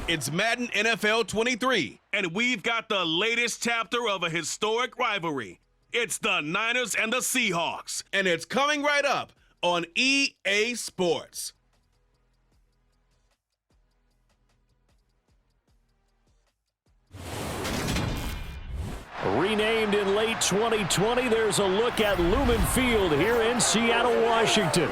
It's Madden NFL 23, and we've got the latest chapter of a historic rivalry. It's the Niners and the Seahawks, and it's coming right up on EA Sports. Renamed in late 2020, there's a look at Lumen Field here in Seattle, Washington.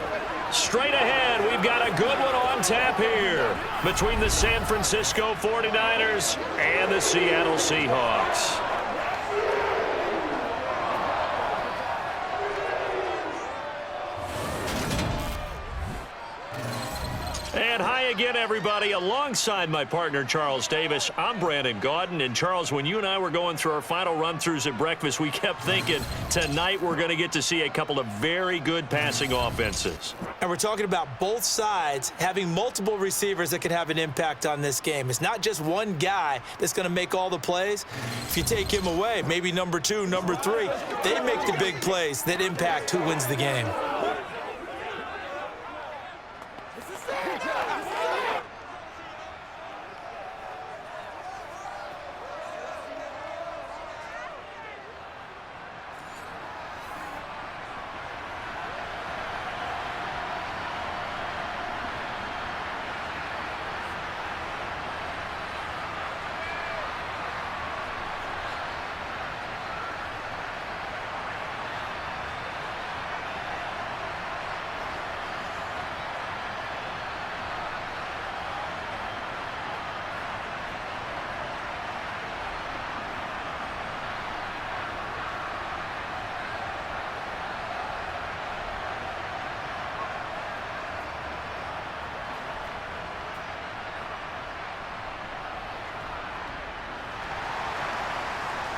Straight ahead, we've got a good one on tap here between the San Francisco 49ers and the Seattle Seahawks. And hi again, everybody. Alongside my partner, Charles Davis, I'm Brandon Gaudin. And, Charles, when you and I were going through our final run-throughs at breakfast, we kept thinking tonight we're going to get to see a couple of very good passing offenses. And we're talking about both sides having multiple receivers that can have an impact on this game. It's not just one guy that's going to make all the plays. If you take him away, maybe number 2, number 3, they make the big plays that impact who wins the game.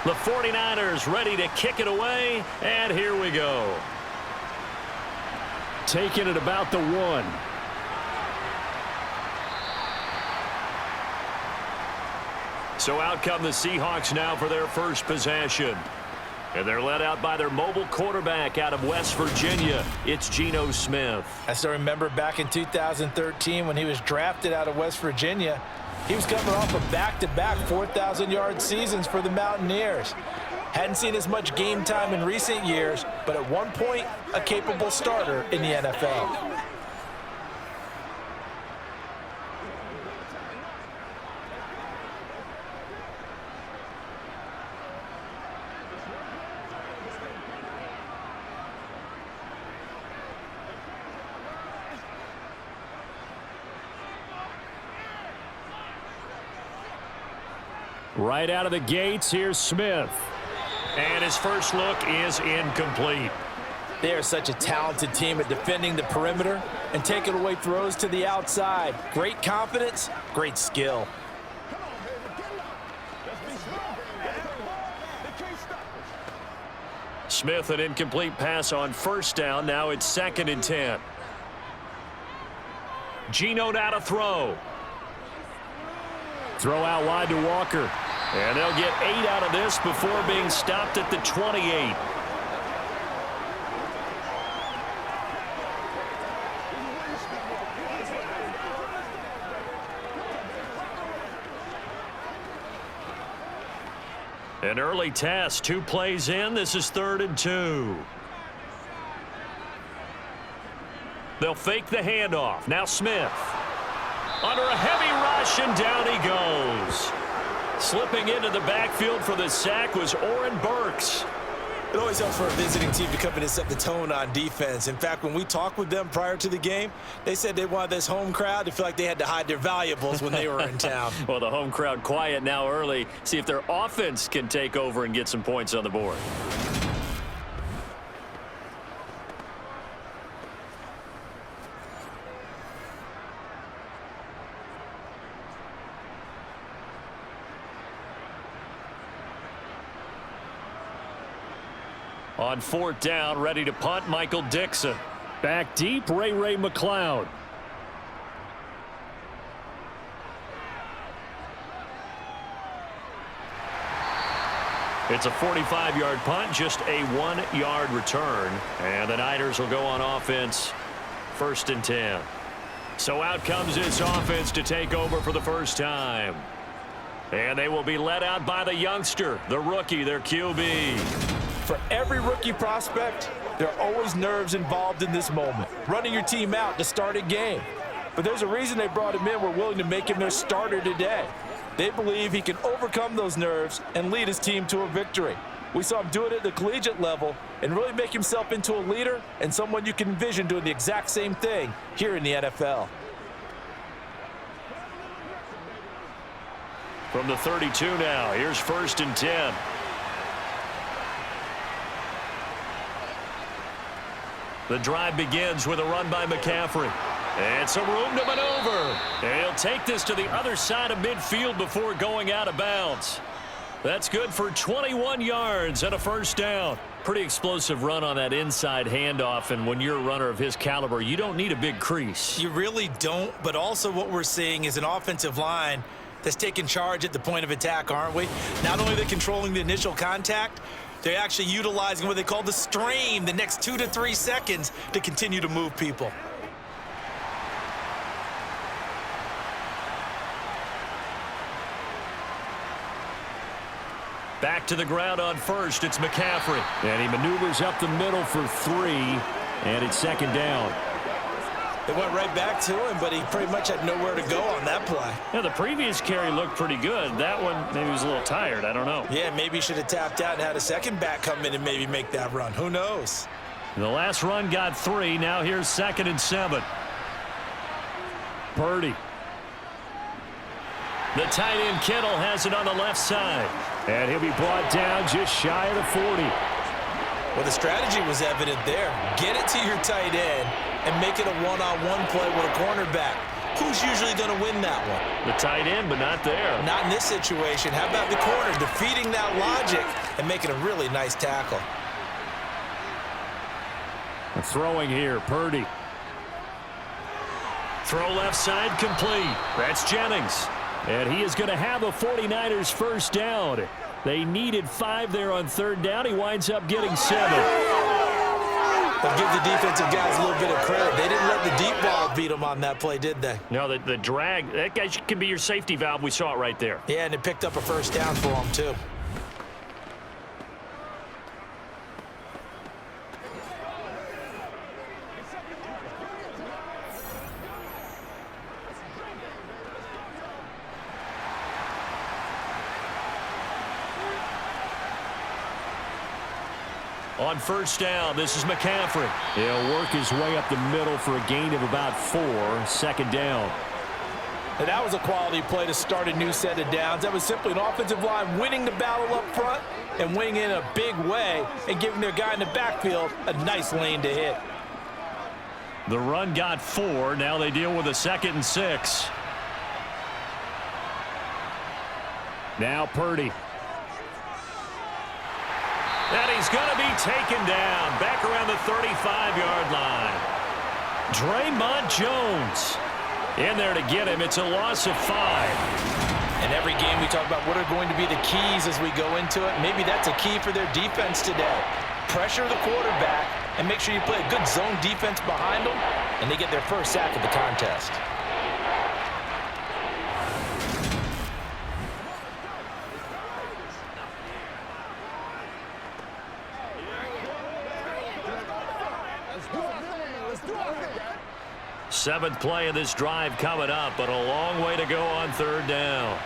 The 49ers ready to kick it away, and here we go. Taking it about the 1. So out come the Seahawks now for their first possession. And they're led out by their mobile quarterback out of West Virginia. It's Geno Smith. I still remember back in 2013 when he was drafted out of West Virginia. He was coming off of back-to-back 4,000-yard seasons for the Mountaineers. Hadn't seen as much game time in recent years, but at one point, a capable starter in the NFL. Right out of the gates, here's Smith. And his first look is incomplete. They are such a talented team at defending the perimeter and taking away throws to the outside. Great confidence, great skill. Smith, an incomplete pass on first down. Now it's 2nd and 10. Geno now to throw. Throw out wide to Walker. And they'll get 8 out of this before being stopped at the 28. An early test, 2 plays in. This is 3rd and 2. They'll fake the handoff. Now Smith. Under a heavy rush, and down he goes. Slipping into the backfield for the sack was Oren Burks. It always helps for a visiting team to come in and set the tone on defense. In fact, when we talked with them prior to the game, they said they wanted this home crowd to feel like they had to hide their valuables when they were in town. Well, the home crowd quiet now early. See if their offense can take over and get some points on the board. On 4th down, ready to punt, Michael Dixon. Back deep, Ray McCloud. It's a 45-yard punt, just a 1-yard return. And the Niners will go on offense, 1st and 10. So out comes this offense to take over for the first time. And they will be led out by the youngster, the rookie, their QB. For every rookie prospect, there are always nerves involved in this moment. Running your team out to start a game. But there's a reason they brought him in. We're willing to make him their starter today. They believe he can overcome those nerves and lead his team to a victory. We saw him do it at the collegiate level and really make himself into a leader and someone you can envision doing the exact same thing here in the NFL. From the 32 now, here's 1st and 10. The drive begins with a run by McCaffrey. And some room to maneuver. And he'll take this to the other side of midfield before going out of bounds. That's good for 21 yards and a first down. Pretty explosive run on that inside handoff, and when you're a runner of his caliber, you don't need a big crease. You really don't, but also what we're seeing is an offensive line that's taking charge at the point of attack, aren't we? Not only are they controlling the initial contact, they're actually utilizing what they call the strain the next 2 to 3 seconds to continue to move people. Back to the ground on first, it's McCaffrey. And he maneuvers up the middle for 3, and it's 2nd down. It went right back to him, but he pretty much had nowhere to go on that play. Yeah, the previous carry looked pretty good. That one, maybe he was a little tired. I don't know. Yeah, maybe he should have tapped out and had a second back come in and maybe make that run. Who knows? The last run got 3. Now here's 2nd and 7. Purdy. The tight end Kittle has it on the left side. And he'll be brought down just shy of the 40. Well, the strategy was evident there. Get it to your tight end and make it a one-on-one play with a cornerback. Who's usually going to win that one? The tight end, but not there. Not in this situation. How about the corner defeating that logic and making a really nice tackle? Throwing here, Purdy. Throw left side complete. That's Jennings. And he is going to have a 49ers first down. They needed 5 there on 3rd down. He winds up getting 7. But give the defensive guys a little bit of credit. They didn't let the deep ball beat them on that play, did they? No, the drag, that guy can be your safety valve. We saw it right there. Yeah, and it picked up a first down for them, too. On first down, this is McCaffrey. He'll work his way up the middle for a gain of about 4, 2nd down. And that was a quality play to start a new set of downs. That was simply an offensive line winning the battle up front and winning in a big way and giving their guy in the backfield a nice lane to hit. The run got 4. Now they deal with a 2nd and 6. Now Purdy. And he's going to be taken down back around the 35-yard line. Draymond Jones in there to get him. It's a loss of 5. And every game we talk about what are going to be the keys as we go into it. Maybe that's a key for their defense today. Pressure the quarterback and make sure you play a good zone defense behind them, and they get their first sack of the contest. Seventh play of this drive coming up, but a long way to go on 3rd down.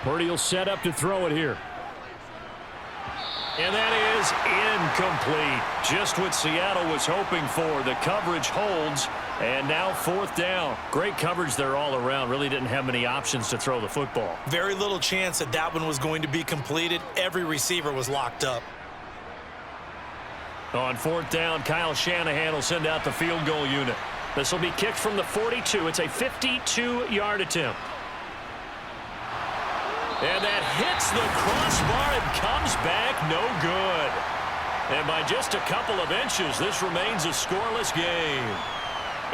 Purdy will set up to throw it here. And that is incomplete. Just what Seattle was hoping for. The coverage holds, and now 4th down. Great coverage there all around. Really didn't have many options to throw the football. Very little chance that that one was going to be completed. Every receiver was locked up. On 4th down, Kyle Shanahan will send out the field goal unit. This will be kicked from the 42. It's a 52-yard attempt. And that hits the crossbar and comes back no good. And by just a couple of inches, this remains a scoreless game.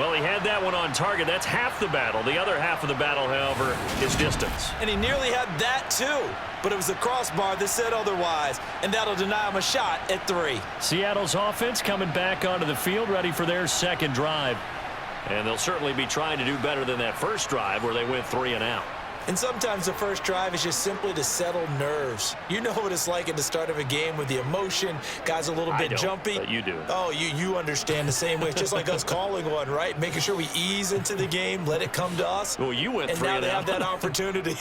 Well, he had that one on target. That's half the battle. The other half of the battle, however, is distance. And he nearly had that too. But it was the crossbar that said otherwise, and that'll deny him a shot at 3. Seattle's offense coming back onto the field, ready for their second drive. And they'll certainly be trying to do better than that first drive where they went 3 and out. And sometimes the first drive is just simply to settle nerves. You know what it's like at the start of a game with the emotion. Guys a little bit jumpy. But you do. Oh, you understand the same way. It's just like us calling one, right? Making sure we ease into the game, let it come to us. Well, you went 3 and out. And now they have that opportunity.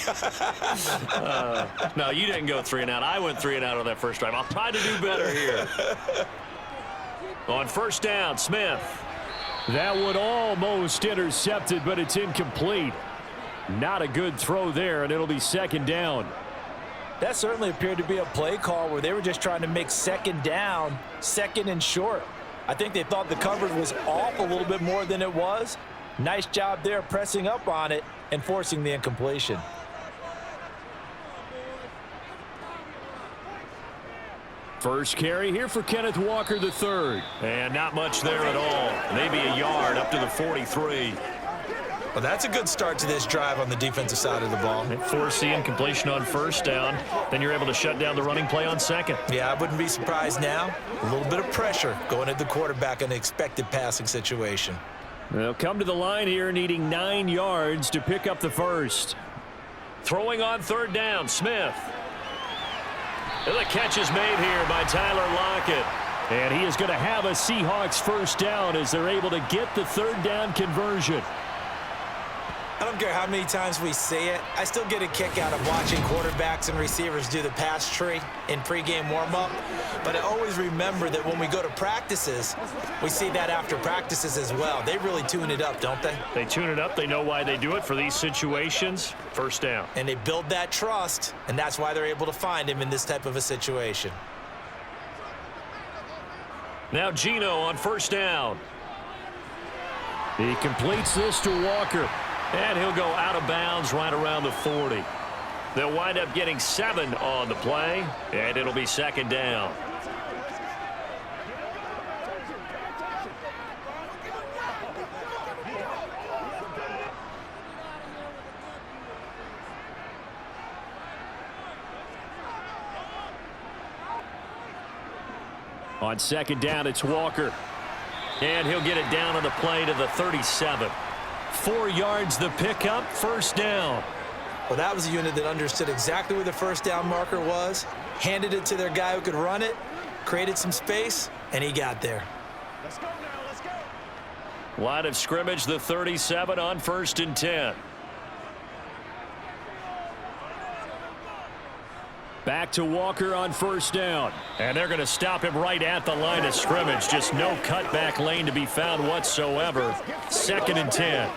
No, you didn't go 3 and out. I went 3 and out on that first drive. I'll try to do better here. On first down, Smith. That one almost intercepted, but it's incomplete. Not a good throw there, and it'll be second down. That certainly appeared to be a play call where they were just trying to make second down, second and short. I think they thought the coverage was off a little bit more than it was. Nice job there pressing up on it and forcing the incompletion. First carry here for Kenneth Walker III. And not much there at all. Maybe a yard up to the 43. Well, that's a good start to this drive on the defensive side of the ball. Force the incompletion on first down. Then you're able to shut down the running play on second. Yeah, I wouldn't be surprised now. A little bit of pressure going at the quarterback in an expected passing situation. They'll come to the line here needing 9 yards to pick up the first. Throwing on third down, Smith. And the catch is made here by Tyler Lockett. And he is going to have a Seahawks first down as they're able to get the third down conversion. I don't care how many times we say it, I still get a kick out of watching quarterbacks and receivers do the pass tree in pregame warm-up. But I always remember that when we go to practices, we see that after practices as well. They really tune it up, don't they? They tune it up. They know why they do it for these situations. First down. And they build that trust, and that's why they're able to find him in this type of a situation. Now Geno on first down. He completes this to Walker. And he'll go out of bounds right around the 40. They'll wind up getting 7 on the play, and it'll be second down. On second down, it's Walker. And he'll get it down on the play to the 37. 4 yards the pickup, first down. Well, that was a unit that understood exactly where the first down marker was, handed it to their guy who could run it, created some space, and he got there. Let's go now, let's go. Line of scrimmage, the 37 on first and 10. Back to Walker on first down. And they're going to stop him right at the line of scrimmage. Just no cutback lane to be found whatsoever. Second and 10.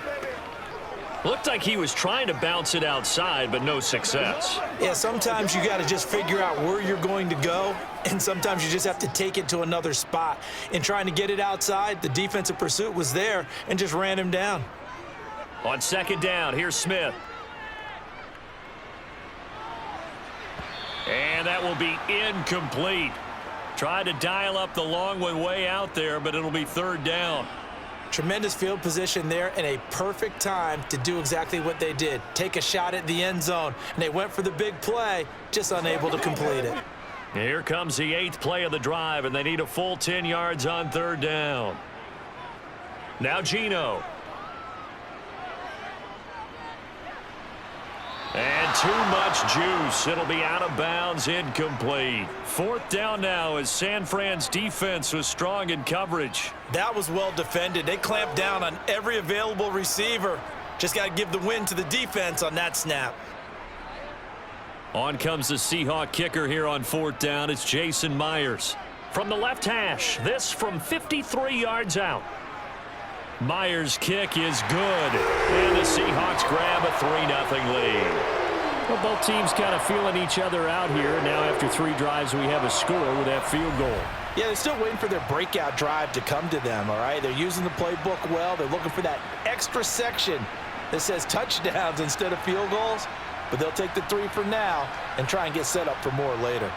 Looked like he was trying to bounce it outside, but no success. Yeah, sometimes you got to just figure out where you're going to go, and sometimes you just have to take it to another spot. In trying to get it outside, the defensive pursuit was there and just ran him down. On second down, here's Smith. And that will be incomplete. Tried to dial up the long one way out there, but it'll be third down. Tremendous field position there and a perfect time to do exactly what they did. Take a shot at the end zone, and they went for the big play, just unable to complete it. Here comes the 8th play of the drive, and they need a full 10 yards on third down. Now Geno. And too much juice. It'll be out of bounds, incomplete. Fourth down now as San Fran's defense was strong in coverage. That was well defended. They clamped down on every available receiver. Just got to give the win to the defense on that snap. On comes the Seahawk kicker here on fourth down. It's Jason Myers. From the left hash, this from 53 yards out. Myers' kick is good, and the Seahawks grab a 3-0 lead. Well, both teams kind of feeling each other out here. Now after 3 drives, we have a score with that field goal. Yeah, they're still waiting for their breakout drive to come to them, all right? They're using the playbook well. They're looking for that extra section that says touchdowns instead of field goals. But they'll take the 3 for now and try and get set up for more later.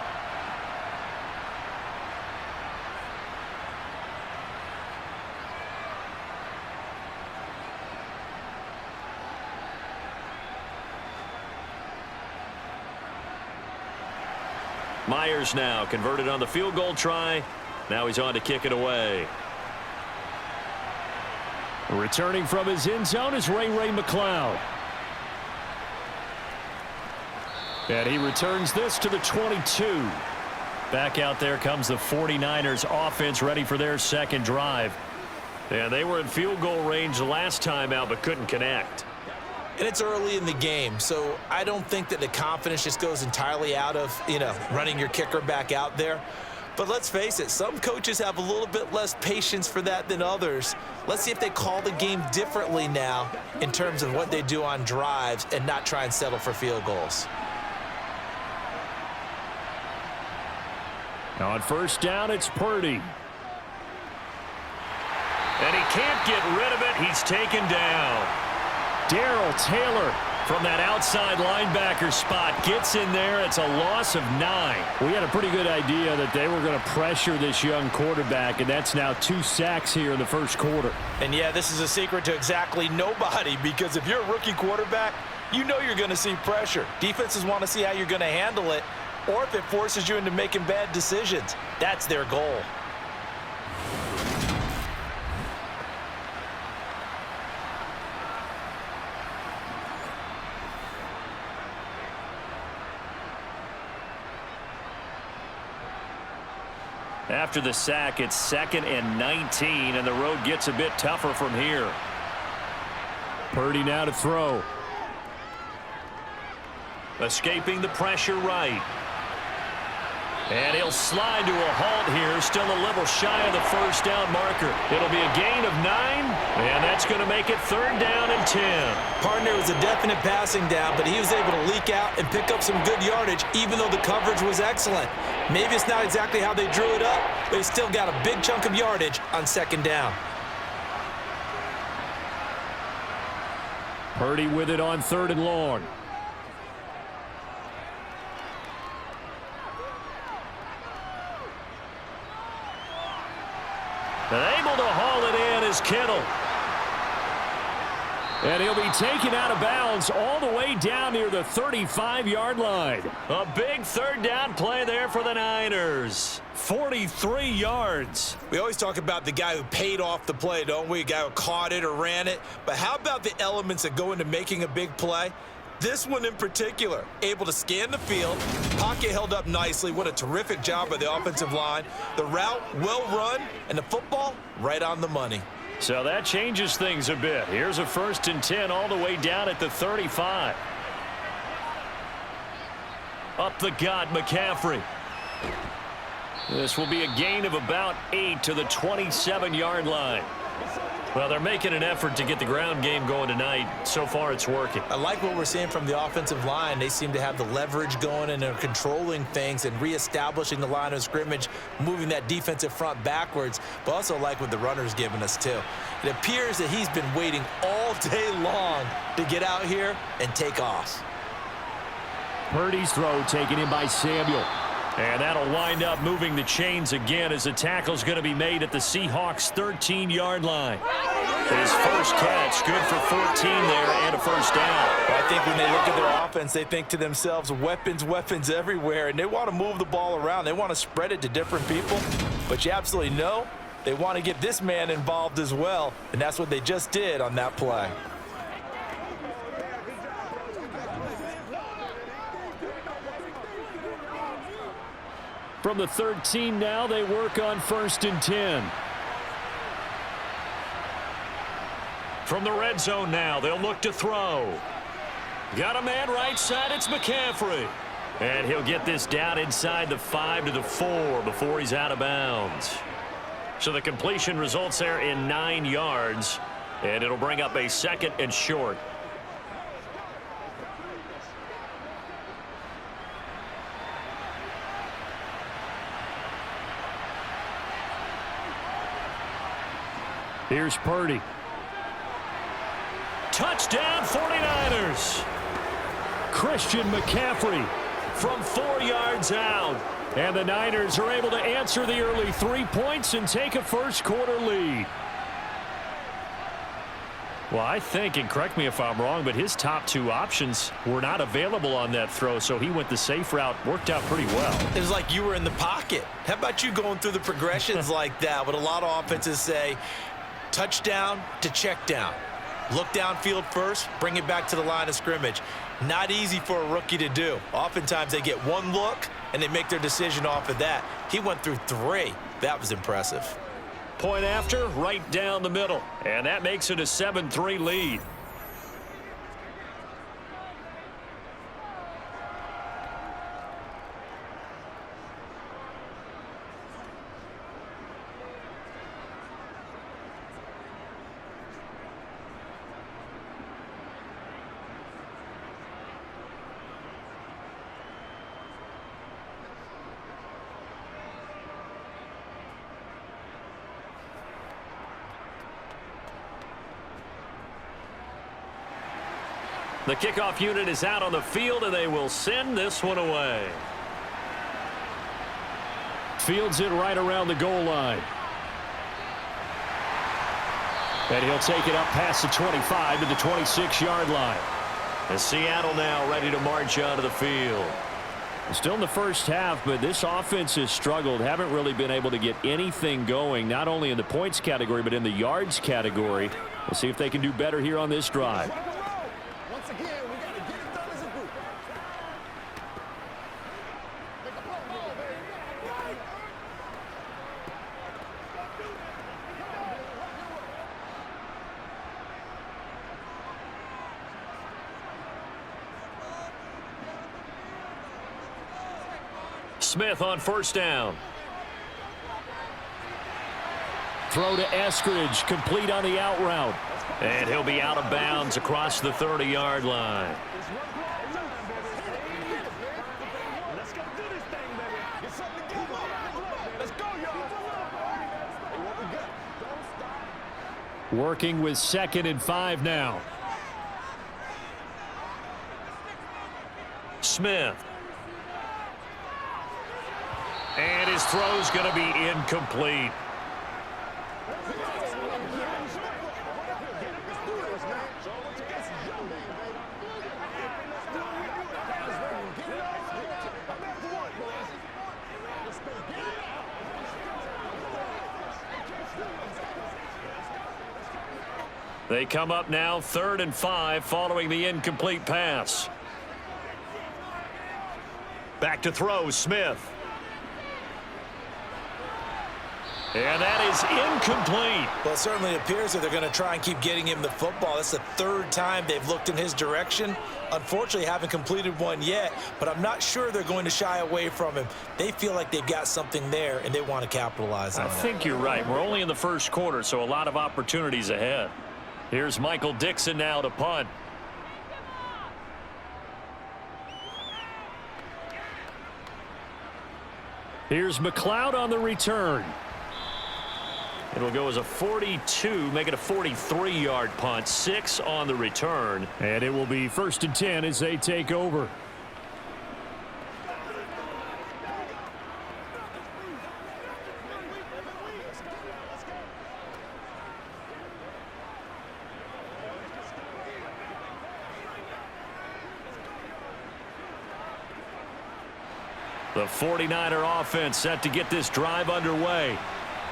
Myers now converted on the field goal try. Now he's on to kick it away. Returning from his end zone is Ray McCloud. And he returns this to the 22. Back out there comes the 49ers offense, ready for their second drive. And they were in field goal range last time out but couldn't connect. And it's early in the game, so I don't think that the confidence just goes entirely out of, running your kicker back out there. But let's face it, some coaches have a little bit less patience for that than others. Let's see if they call the game differently now in terms of what they do on drives and not try and settle for field goals. On first down, it's Purdy. And he can't get rid of it. He's taken down. Darrell Taylor from that outside linebacker spot gets in there. It's a loss of 9. We had a pretty good idea that they were going to pressure this young quarterback, and that's now 2 sacks here in the first quarter. And yeah, this is a secret to exactly nobody, because if you're a rookie quarterback, you know you're going to see pressure. Defenses want to see how you're going to handle it, or if it forces you into making bad decisions. That's their goal. After the sack, it's 2nd and 19, and the road gets a bit tougher from here. Purdy now to throw. Escaping the pressure right. And he'll slide to a halt here, still a little shy of the first down marker. It'll be a gain of 9, and that's going to make it 3rd down and 10. Partner was a definite passing down, but he was able to leak out and pick up some good yardage, even though the coverage was excellent. Maybe it's not exactly how they drew it up, but he still got a big chunk of yardage on 2nd down. Purdy with it on 3rd and long. And able to haul it in is Kittle. And he'll be taken out of bounds all the way down near the 35-yard line. A big 3rd down play there for the Niners. 43 yards. We always talk about the guy who paid off the play, don't we? A guy who caught it or ran it. But how about the elements that go into making a big play? This one in particular, able to scan the field, pocket held up nicely. What a terrific job by the offensive line. The route well run, and the football right on the money. So that changes things a bit. Here's a 1st and 10 all the way down at the 35. Up the gut, McCaffrey. This will be a gain of about 8 to the 27-yard line. Well, they're making an effort to get the ground game going tonight. So far, it's working. I like what we're seeing from the offensive line. They seem to have the leverage going, and they're controlling things and reestablishing the line of scrimmage, moving that defensive front backwards, but also like what the runner's giving us, too. It appears that he's been waiting all day long to get out here and take off. Purdy's throw taken in by Samuel. And that'll wind up moving the chains again as the tackle's going to be made at the Seahawks' 13-yard line. His first catch, good for 14 there and a 1st down. I think when they look at their offense, they think to themselves, weapons everywhere, and they want to move the ball around. They want to spread it to different people, but you absolutely know they want to get this man involved as well, and that's what they just did on that play. From the 13 now, they work on 1st and 10. From the red zone now, they'll look to throw. Got a man right side, it's McCaffrey. And he'll get this down inside the 5 to the 4 before he's out of bounds. So the completion results there in 9 yards, and it'll bring up a 2nd and short. Here's Purdy. Touchdown 49ers. Christian McCaffrey From 4 yards out. And the Niners are able to answer the early 3 points and take a first quarter lead. Well, I think, and correct me if I'm wrong, but his top two options were not available on that throw, so he went the safe route. Worked out pretty well. It was like you were in the pocket. How about you going through the progressions like that? What a lot of offenses say, touchdown to check down. Look downfield first, bring it back to the line of scrimmage. Not easy for a rookie to do. Oftentimes they get one look, and they make their decision off of that. He went through three. That was impressive. Point after, right down the middle. And that makes it a 7-3 lead. The kickoff unit is out on the field, and they will send this one away. Fields it right around the goal line. And he'll take it up past the 25 to the 26-yard line. And Seattle now ready to march onto the field. Still in the first half, but this offense has struggled. Haven't really been able to get anything going, not only in the points category, but in the yards category. We'll see if they can do better here on this drive. Smith on first down. Throw to Eskridge, complete on the out route. And he'll be out of bounds across the 30-yard line. Working with 2nd and 5 now. Smith. And his throw's going to be incomplete. They come up now 3rd and 5 following the incomplete pass. Back to throw, Smith. And that is incomplete. Well, it certainly appears that they're going to try and keep getting him the football. That's the 3rd time they've looked in his direction. Unfortunately, haven't completed one yet, but I'm not sure they're going to shy away from him. They feel like they've got something there, and they want to capitalize on it. I think you're right. We're only in the first quarter, so a lot of opportunities ahead. Here's Michael Dixon now to punt. Here's McLeod on the return. It'll go as a 42, make it a 43-yard punt, 6 on the return. And it will be 1st and 10 as they take over. The 49er offense set to get this drive underway.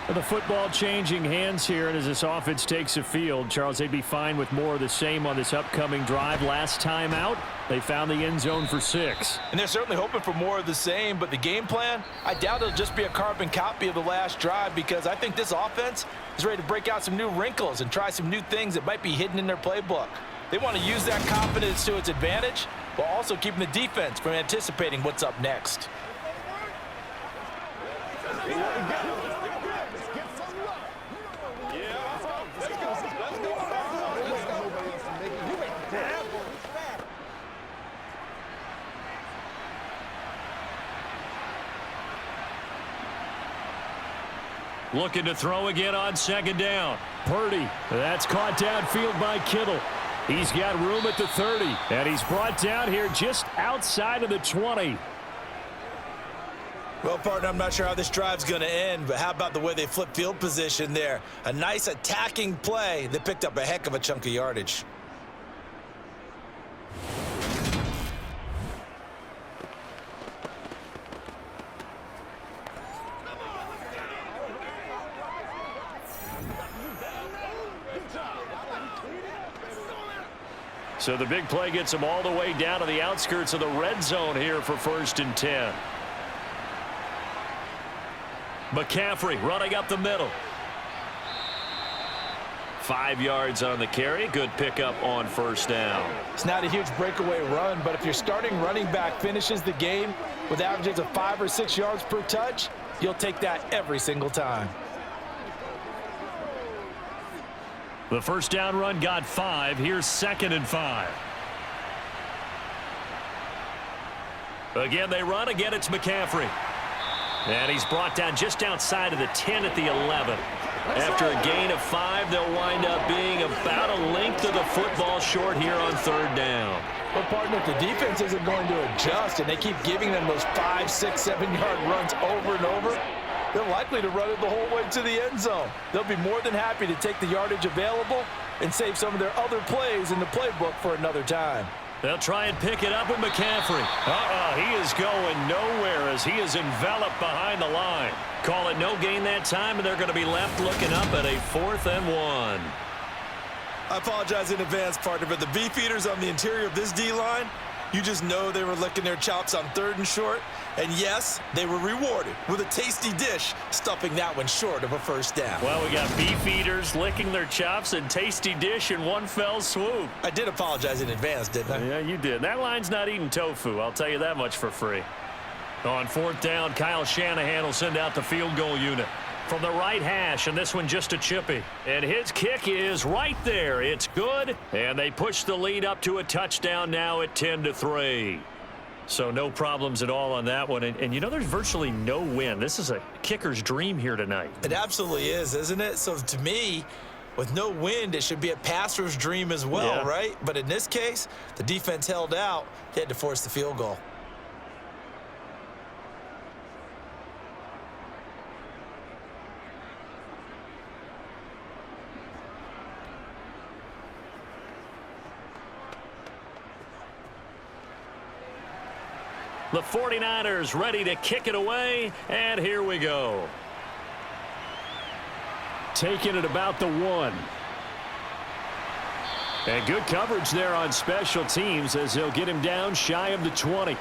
The football changing hands here, and as this offense takes the field, Charles, they'd be fine with more of the same on this upcoming drive. Last time out, they found the end zone for 6. And they're certainly hoping for more of the same, but the game plan, I doubt it'll just be a carbon copy of the last drive, because I think this offense is ready to break out some new wrinkles and try some new things that might be hidden in their playbook. They want to use that confidence to its advantage, while also keeping the defense from anticipating what's up next. Looking to throw again on 2nd down. Purdy, that's caught downfield by Kittle. He's got room at the 30, and he's brought down here just outside of the 20. Well, partner, I'm not sure how this drive's going to end, but how about the way they flip field position there? A nice attacking play that picked up a heck of a chunk of yardage. So the big play gets him all the way down to the outskirts of the red zone here for 1st and 10. McCaffrey running up the middle. 5 yards on the carry. Good pickup on 1st down. It's not a huge breakaway run, but if your starting running back finishes the game with averages of 5 or 6 yards per touch, you'll take that every single time. The 1st down run got 5. Here's 2nd and 5. Again, they run. Again, it's McCaffrey. And he's brought down just outside of the 10 at the 11. After a gain of 5, they'll wind up being about a length of the football short here on 3rd down. But, partner, if the defense isn't going to adjust and they keep giving them those 5, 6, 7-yard runs over and over, they're likely to run it the whole way to the end zone. They'll be more than happy to take the yardage available and save some of their other plays in the playbook for another time. They'll try and pick it up with McCaffrey. He is going nowhere as he is enveloped behind the line. Call it no gain that time, and they're going to be left looking up at a 4th and 1. I apologize in advance, partner, but the beefeaters on the interior of this D-line, you just know they were licking their chops on 3rd and short. And yes, they were rewarded with a tasty dish, stuffing that one short of a 1st down. Well, we got beef eaters licking their chops and tasty dish in one fell swoop. I did apologize in advance, didn't I? Yeah, you did. That line's not eating tofu. I'll tell you that much for free. On 4th down, Kyle Shanahan will send out the field goal unit from the right hash, and this one just a chippy. And his kick is right there. It's good, and they push the lead up to a touchdown now at 10-3. So no problems at all on that one. And you know, there's virtually no wind. This is a kicker's dream here tonight. It absolutely is, isn't it? So to me, with no wind, it should be a passer's dream as well, right? But in this case, the defense held out. They had to force the field goal. The 49ers ready to kick it away, and here we go. Taking it about the 1. And good coverage there on special teams as they'll get him down shy of the 20.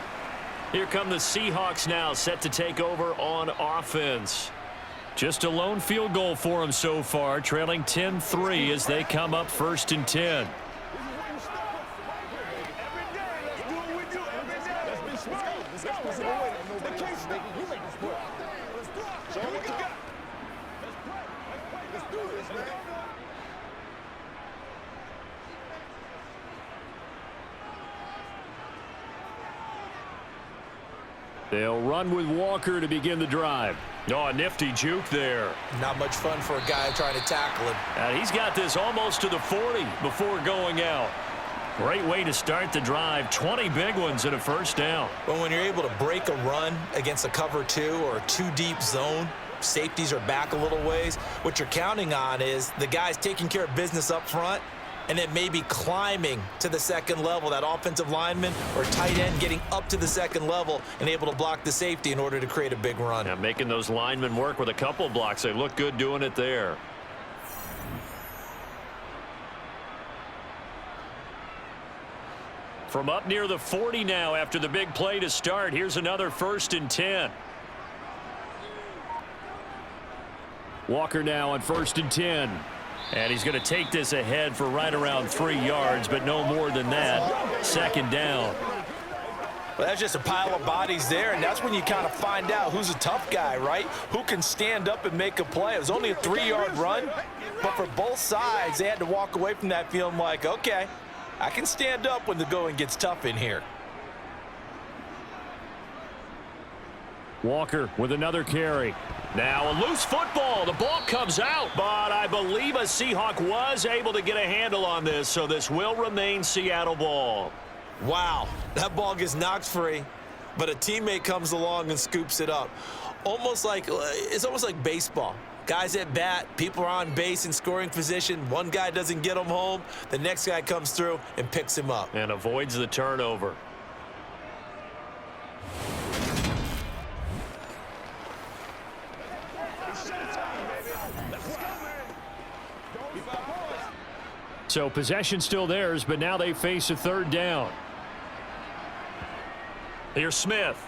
Here come the Seahawks now, set to take over on offense. Just a lone field goal for them so far, trailing 10-3 as they come up 1st and 10. They'll run with Walker to begin the drive. Oh, a nifty juke there. Not much fun for a guy trying to tackle him. And he's got this almost to the 40 before going out. Great way to start the drive. 20 big ones and a 1st down. But when you're able to break a run against a cover 2 or a 2-deep zone, safeties are back a little ways. What you're counting on is the guys taking care of business up front and then maybe climbing to the 2nd level, that offensive lineman or tight end getting up to the 2nd level and able to block the safety in order to create a big run. Now making those linemen work with a couple blocks. They look good doing it there. From up near the 40 now after the big play to start. Here's another 1st and 10. Walker now on 1st and 10. And he's going to take this ahead for right around 3 yards, but no more than that. 2nd down. Well, that's just a pile of bodies there, and that's when you kind of find out who's a tough guy, right? Who can stand up and make a play. It was only a 3-yard run, but for both sides, they had to walk away from that feeling like, okay, I can stand up when the going gets tough in here. Walker with another carry. Now a loose football. The ball comes out, but I believe a Seahawk was able to get a handle on this, so this will remain Seattle ball. Wow, that ball gets knocked free. but a teammate comes along and scoops it up. It's almost like baseball. Guys at bat, people are on base in scoring position. One guy doesn't get him home. The next guy comes through and picks him up. And avoids the turnover. So possession still theirs, but now they face a third down. Here's Smith.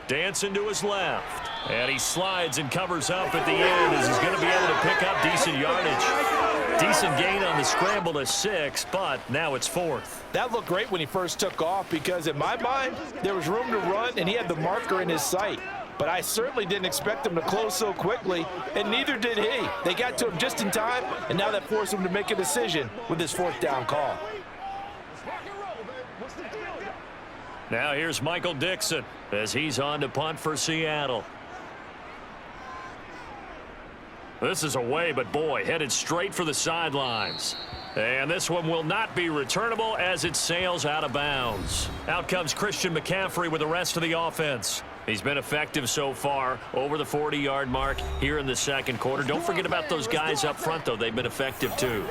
Dancing to his left. And he slides and covers up at the end as he's going to be able to pick up decent yardage. Decent gain on the scramble to 6, but now it's 4th. That looked great when he first took off because in my mind, there was room to run and he had the marker in his sight. But I certainly didn't expect him to close so quickly, and neither did he. They got to him just in time, and now that forced him to make a decision with his 4th down call. Now here's Michael Dixon as he's on to punt for Seattle. This is away, but boy, headed straight for the sidelines. And this one will not be returnable as it sails out of bounds. Out comes Christian McCaffrey with the rest of the offense. He's been effective so far, over the 40-yard mark here in the second quarter. Don't forget about those guys up front, though. They've been effective, too.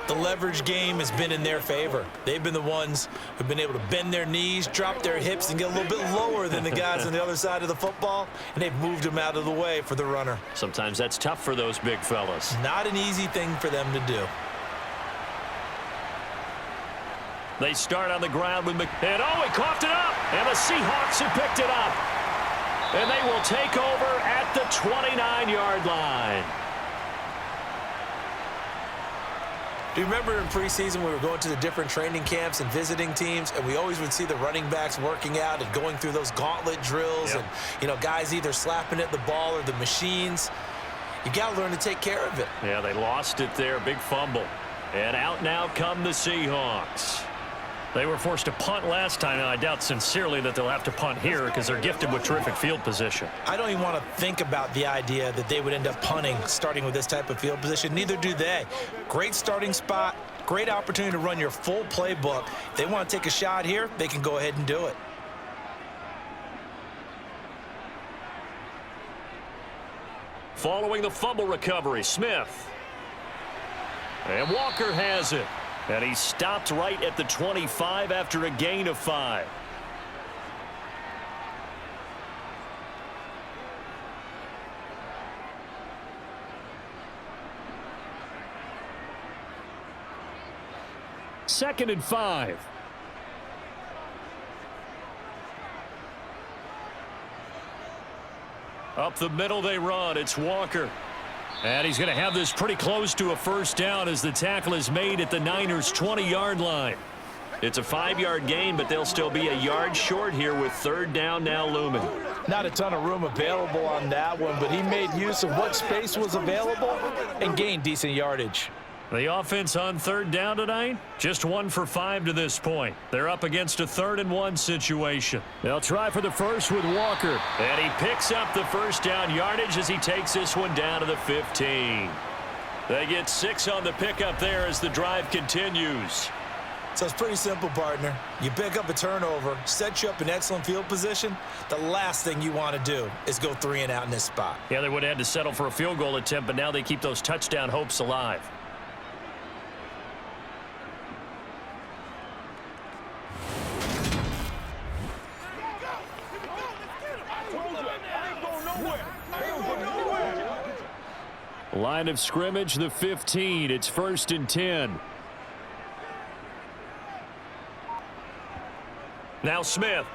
The leverage game has been in their favor. They've been the ones who've been able to bend their knees, drop their hips, and get a little bit lower than the guys on the other side of the football, and they've moved them out of the way for the runner. Sometimes that's tough for those big fellas. Not an easy thing for them to do. They start on the ground with and he coughed it up, and the Seahawks have picked it up. And they will take over at the 29-yard line. Do you remember in preseason we were going to the different training camps and visiting teams, and we always would see the running backs working out and going through those gauntlet drills, and, you know, guys either slapping at the ball or the machines. You got to learn to take care of it. Yeah, they lost it there. Big fumble. And out now come the Seahawks. They were forced to punt last time, and I doubt sincerely that they'll have to punt here because they're gifted with terrific field position. I don't even want to think about the idea that they would end up punting starting with this type of field position. Neither do they. Great starting spot, great opportunity to run your full playbook. If they want to take a shot here, they can go ahead and do it. Following the fumble recovery, Smith. And Walker has it. And he stopped right at the 25 after a gain of 5. Second and 5. Up the middle they run. It's Walker. And he's going to have this pretty close to a first down as the tackle is made at the Niners' 20-yard line. It's a 5-yard gain, but they'll still be a yard short here with third down now looming. Not a ton of room available on that one, but he made use of what space was available and gained decent yardage. The offense on third down tonight, just 1 for 5 to this point. They're up against a 3rd and 1 situation. They'll try for the first with Walker. And he picks up the first down yardage as he takes this one down to the 15. They get 6 on the pickup there as the drive continues. So it's pretty simple, partner. You pick up a turnover, set you up in excellent field position. The last thing you want to do is go 3 and out in this spot. Yeah, they would have had to settle for a field goal attempt, but now they keep those touchdown hopes alive. Line of scrimmage, the 15. It's 1st and 10. Now Smith.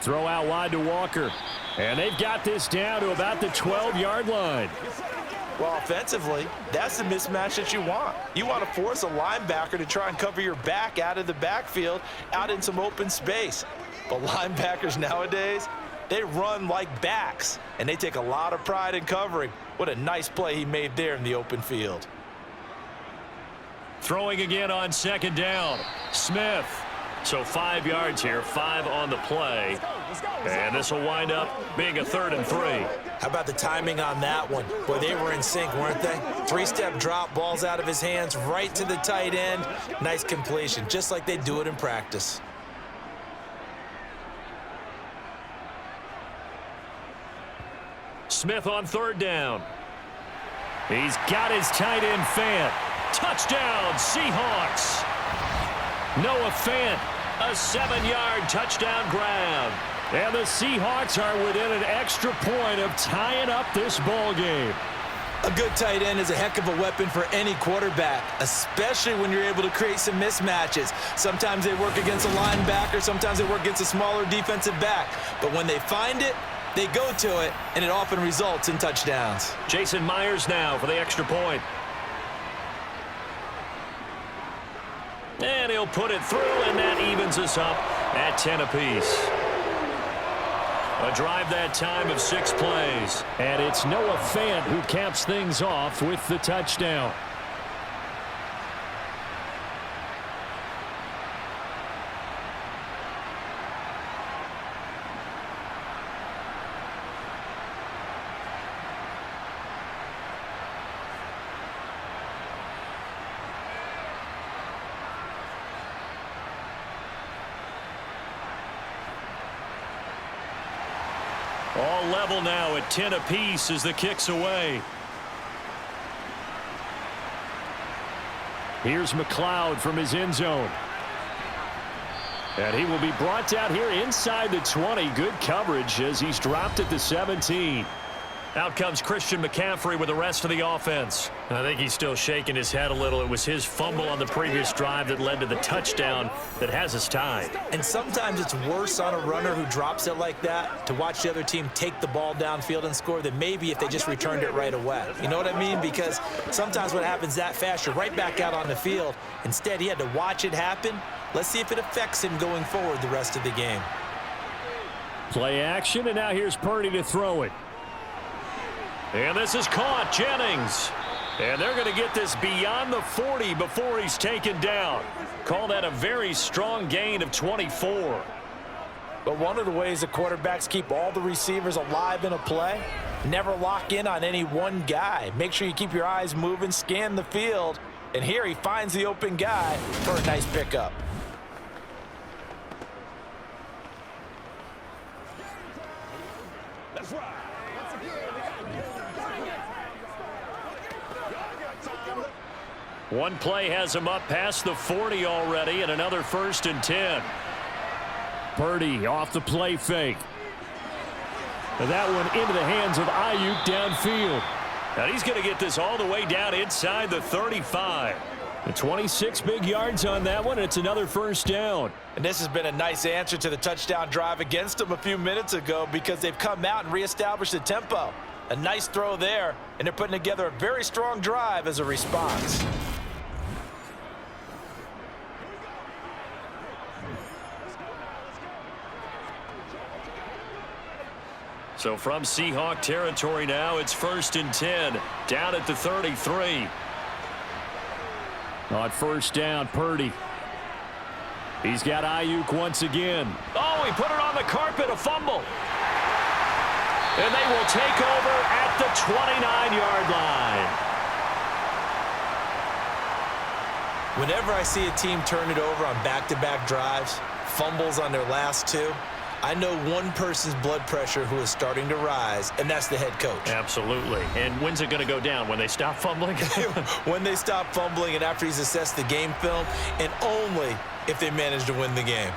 Throw out wide to Walker. And they've got this down to about the 12-yard line. Well, offensively, that's the mismatch that you want. You want to force a linebacker to try and cover your back out of the backfield, out in some open space. But linebackers nowadays, they run like backs, and they take a lot of pride in covering. What a nice play he made there in the open field. Throwing again on second down. Smith. So 5 yards here, 5 on the play. And this will wind up being a 3rd and 3. How about the timing on that one? Boy, they were in sync, weren't they? 3-step drop, balls out of his hands, right to the tight end. Nice completion, just like they do it in practice. Smith on 3rd down. He's got his tight end Fant. Touchdown, Seahawks. Noah Fant, a 7-yard touchdown grab. And the Seahawks are within an extra point of tying up this ball game. A good tight end is a heck of a weapon for any quarterback, especially when you're able to create some mismatches. Sometimes they work against a linebacker, sometimes they work against a smaller defensive back. But when they find it, they go to it, and it often results in touchdowns. Jason Myers now for the extra point. And he'll put it through, and that evens us up at 10 apiece. A drive that time of 6 plays. And it's Noah Fant who caps things off with the touchdown. All level now at 10 apiece as the kick's away. Here's McLeod from his end zone. And he will be brought down here inside the 20. Good coverage as he's dropped at the 17. Out comes Christian McCaffrey with the rest of the offense. I think he's still shaking his head a little. It was his fumble on the previous drive that led to the touchdown that has us tied. And sometimes it's worse on a runner who drops it like that to watch the other team take the ball downfield and score than maybe if they just returned it right away. You know what I mean? Because sometimes when it happens that fast, you're right back out on the field. Instead, he had to watch it happen. Let's see if it affects him going forward the rest of the game. Play action, and now here's Purdy to throw it. And this is caught, Jennings. And they're going to get this beyond the 40 before he's taken down. Call that a very strong gain of 24. But one of the ways the quarterbacks keep all the receivers alive in a play, never lock in on any one guy. Make sure you keep your eyes moving, scan the field. And here he finds the open guy for a nice pickup. One play has him up past the 40 already, and another 1st and 10. Purdy off the play fake. And that one into the hands of Ayuk downfield. And he's going to get this all the way down inside the 35. The 26 big yards on that one. It's another 1st down. And this has been a nice answer to the touchdown drive against them a few minutes ago because they've come out and reestablished the tempo. A nice throw there, and they're putting together a very strong drive as a response. So from Seahawk territory now, it's 1st and 10, down at the 33. On 1st down, Purdy. He's got Ayuk once again. Oh, he put it on the carpet, a fumble. And they will take over at the 29-yard line. Whenever I see a team turn it over on back-to-back drives, fumbles on their last 2, I know one person's blood pressure who is starting to rise, and that's the head coach. Absolutely. And when's it going to go down? When they stop fumbling? When they stop fumbling and after he's assessed the game film, and only if they manage to win the game.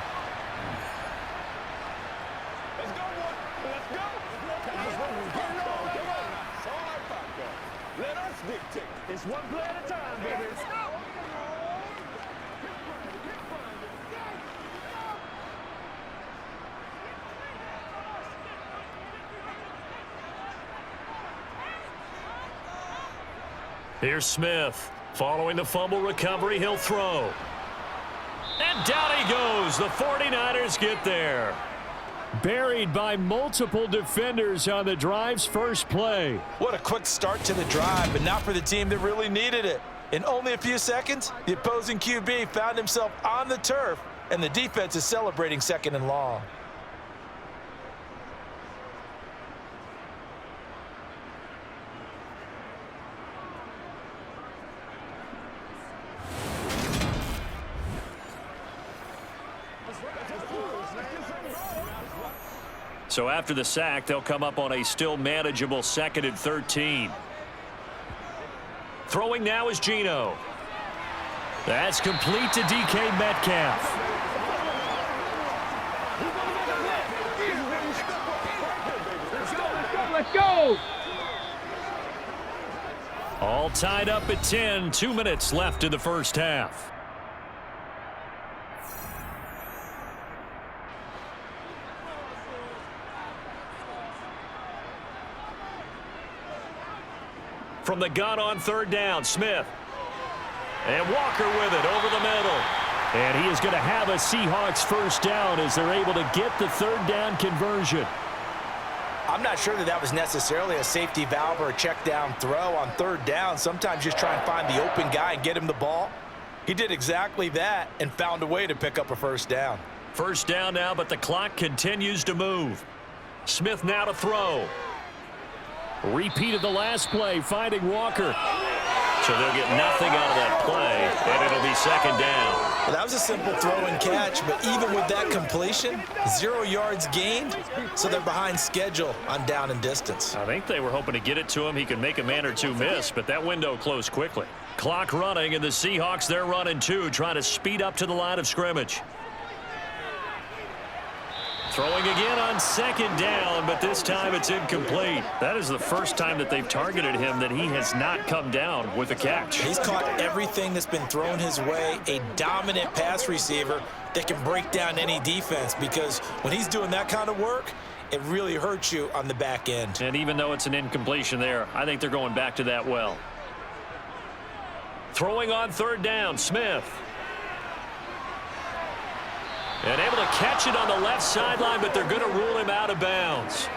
Let us dictate. It's one play at a time, baby. Here's Smith. Following the fumble recovery, he'll throw. And down he goes. The 49ers get there. Buried by multiple defenders on the drive's first play. What a quick start to the drive, but not for the team that really needed it. In only a few seconds, the opposing QB found himself on the turf And the defense is celebrating 2nd and long. So after the sack, they'll come up on a still manageable 2nd and 13. Throwing now is Geno. That's complete to DK Metcalf. Let's go! All tied up at 10. 2 minutes left in the first half. From the gun on 3rd down, Smith. And Walker with it over the middle. And he is going to have a Seahawks first down as they're able to get the 3rd down conversion. I'm not sure that was necessarily a safety valve or a check down throw on 3rd down. Sometimes just try and find the open guy and get him the ball. He did exactly that and found a way to pick up a first down. First down now, but the clock continues to move. Smith now to throw. Repeat of the last play, finding Walker. So they'll get nothing out of that play, and it'll be 2nd down. Well, that was a simple throw and catch, but even with that completion, 0 yards gained, so they're behind schedule on down and distance. I think they were hoping to get it to him. He could make a man or two miss, but that window closed quickly. Clock running, and the Seahawks, they're running too, trying to speed up to the line of scrimmage. Throwing again on 2nd down, but this time it's incomplete. That is the first time that they've targeted him that he has not come down with a catch. He's caught everything that's been thrown his way, a dominant pass receiver that can break down any defense, because when he's doing that kind of work, it really hurts you on the back end. And even though it's an incompletion there, I think they're going back to that well. Throwing on 3rd down, Smith. And able to catch it on the left sideline, but they're going to rule him out of bounds.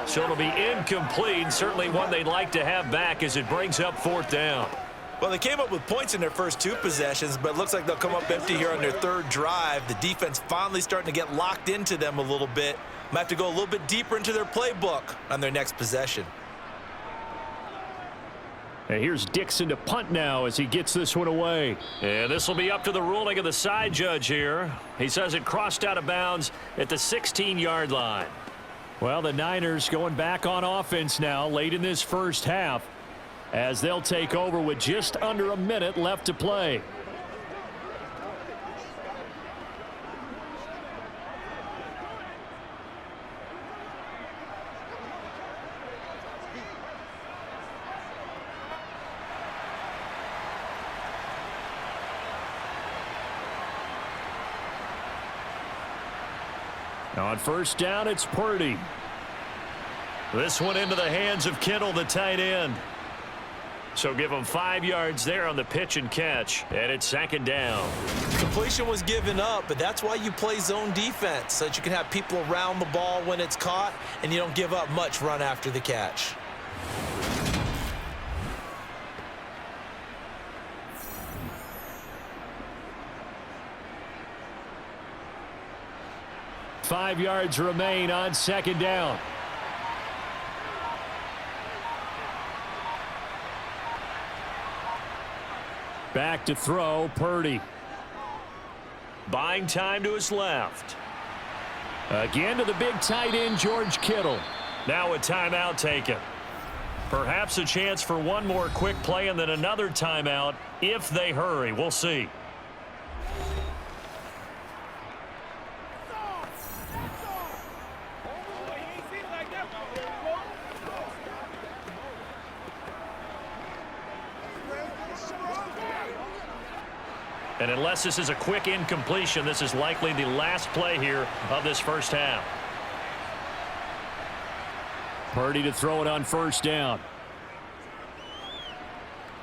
So it'll be incomplete, certainly one they'd like to have back as it brings up 4th down. Well, they came up with points in their first 2 possessions, but it looks like they'll come up empty here on their 3rd drive. The defense finally starting to get locked into them a little bit. Might have to go a little bit deeper into their playbook on their next possession. And here's Dixon to punt now as he gets this one away. And this will be up to the ruling of the side judge here. He says it crossed out of bounds at the 16-yard line. Well, the Niners going back on offense now late in this first half as they'll take over with just under a minute left to play. On 1st down, it's Purdy. This one into the hands of Kittle, the tight end. So give him 5 yards there on the pitch and catch, and it's 2nd down. Completion was given up, but that's why you play zone defense, so that you can have people around the ball when it's caught, and you don't give up much run after the catch. Five yards remain on 2nd down. Back to throw, Purdy. Buying time to his left. Again to the big tight end, George Kittle. Now a timeout taken. Perhaps a chance for one more quick play and then another timeout if they hurry. We'll see. And unless this is a quick incompletion, this is likely the last play here of this first half. Purdy to throw it on 1st down.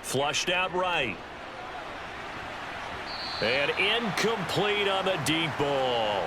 Flushed out right. And incomplete on the deep ball.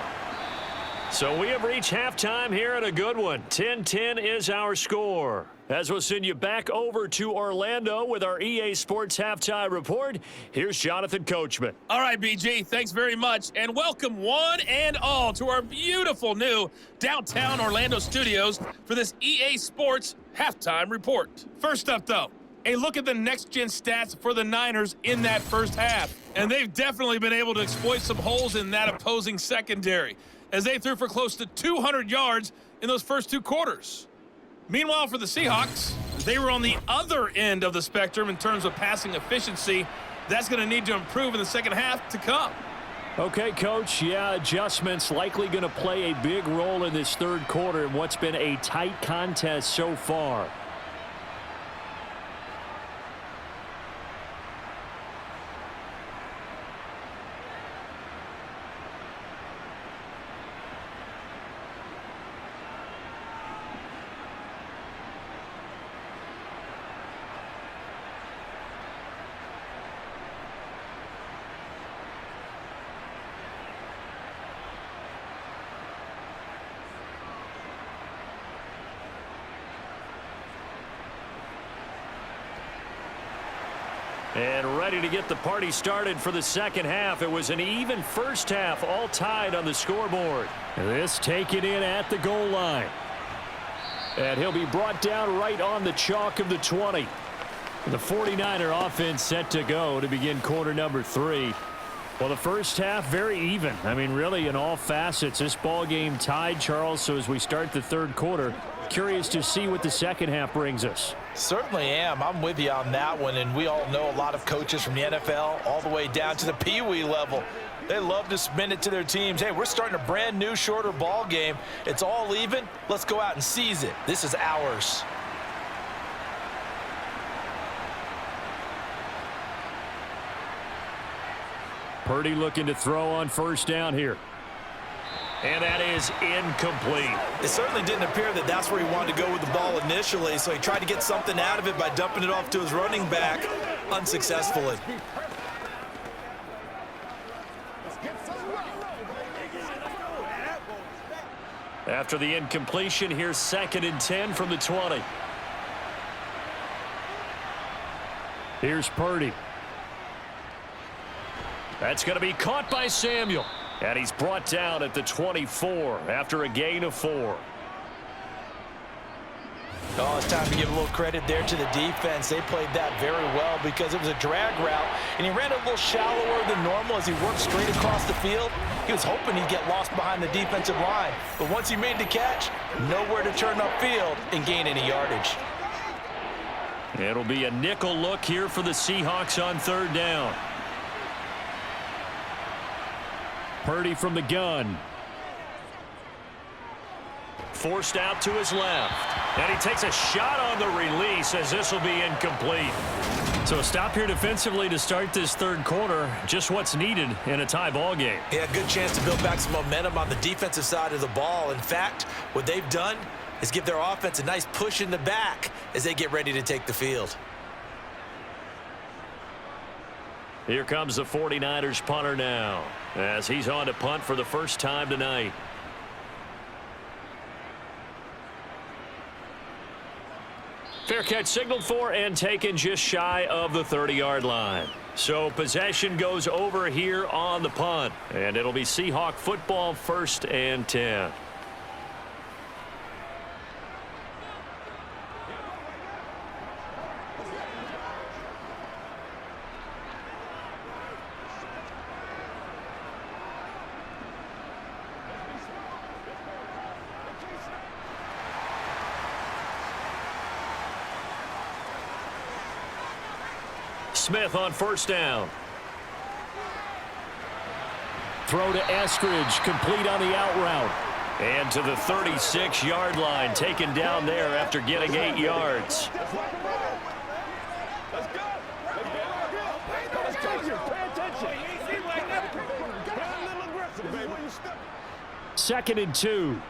So we have reached halftime here at a good one. 10-10 is our score. As we'll send you back over to Orlando with our EA Sports Halftime Report, here's Jonathan Coachman. All right, BG, thanks very much, and welcome one and all to our beautiful new downtown Orlando studios for this EA Sports Halftime Report. First up, though, a look at the next-gen stats for the Niners in that first half. And they've definitely been able to exploit some holes in that opposing secondary, as they threw for close to 200 yards in those first two quarters. Meanwhile, for the Seahawks, they were on the other end of the spectrum in terms of passing efficiency. That's going to need to improve in the second half to come. Okay, Coach, yeah, adjustments likely going to play a big role in this third quarter in what's been a tight contest so far. And ready to get the party started for the second half. It was an even first half, all tied on the scoreboard. This taken in at the goal line. And he'll be brought down right on the chalk of the 20. The 49er offense set to go to begin quarter number 3. Well, the first half, very even. I mean, really, in all facets, this ball game tied, Charles. So as we start the third quarter, curious to see what the second half brings us. Certainly am. I'm with you on that one, and we all know a lot of coaches from the NFL all the way down to the Pee-wee level. They love to spin it to their teams. Hey, we're starting a brand new, shorter ball game. It's all even. Let's go out and seize it. This is ours. Purdy looking to throw on first down here. And that is incomplete. It certainly didn't appear that that's where he wanted to go with the ball initially, so he tried to get something out of it by dumping it off to his running back unsuccessfully. After the incompletion, here's 2nd and 10 from the 20. Here's Purdy. That's going to be caught by Samuel. And he's brought down at the 24 after a gain of 4. Oh, it's time to give a little credit there to the defense. They played that very well because it was a drag route, and he ran a little shallower than normal as he worked straight across the field. He was hoping he'd get lost behind the defensive line, but once he made the catch, nowhere to turn upfield and gain any yardage. It'll be a nickel look here for the Seahawks on third down. Purdy from the gun. Forced out to his left. And he takes a shot on the release as this will be incomplete. So a stop here defensively to start this third quarter. Just what's needed in a tie ball game. Yeah, good chance to build back some momentum on the defensive side of the ball. In fact, what they've done is give their offense a nice push in the back as they get ready to take the field. Here comes the 49ers punter now, as he's on to punt for the first time tonight. Fair catch signaled for and taken just shy of the 30-yard line. So possession goes over here on the punt, and it'll be Seahawk football, 1st and 10. Smith on first down. Throw to Eskridge, complete on the out route. And to the 36-yard line, taken down there after getting 8 yards. Second and 2.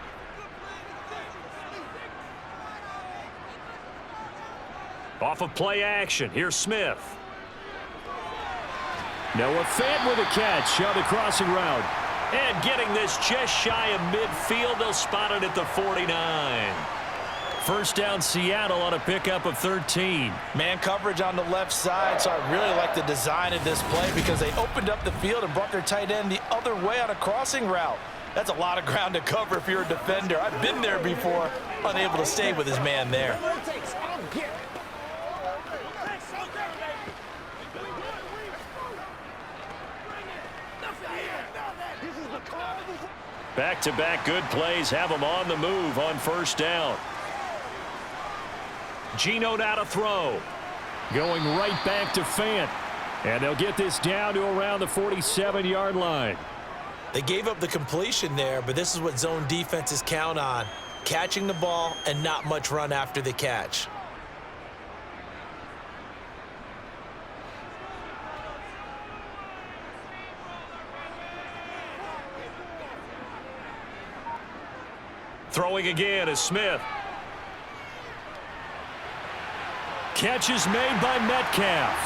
Off of play action, here's Smith. Noah Fant with a catch on the crossing route. And getting this just shy of midfield, they'll spot it at the 49. First down, Seattle on a pickup of 13. Man coverage on the left side, so I really like the design of this play because they opened up the field and brought their tight end the other way on a crossing route. That's a lot of ground to cover if you're a defender. I've been there before, unable to stay with his man there. Back-to-back good plays have them on the move on first down. Geno now to throw. Going right back to Fant. And they'll get this down to around the 47-yard line. They gave up the completion there, but this is what zone defenses count on. Catching the ball and not much run after the catch. Throwing again is Smith. Catch is made by Metcalf.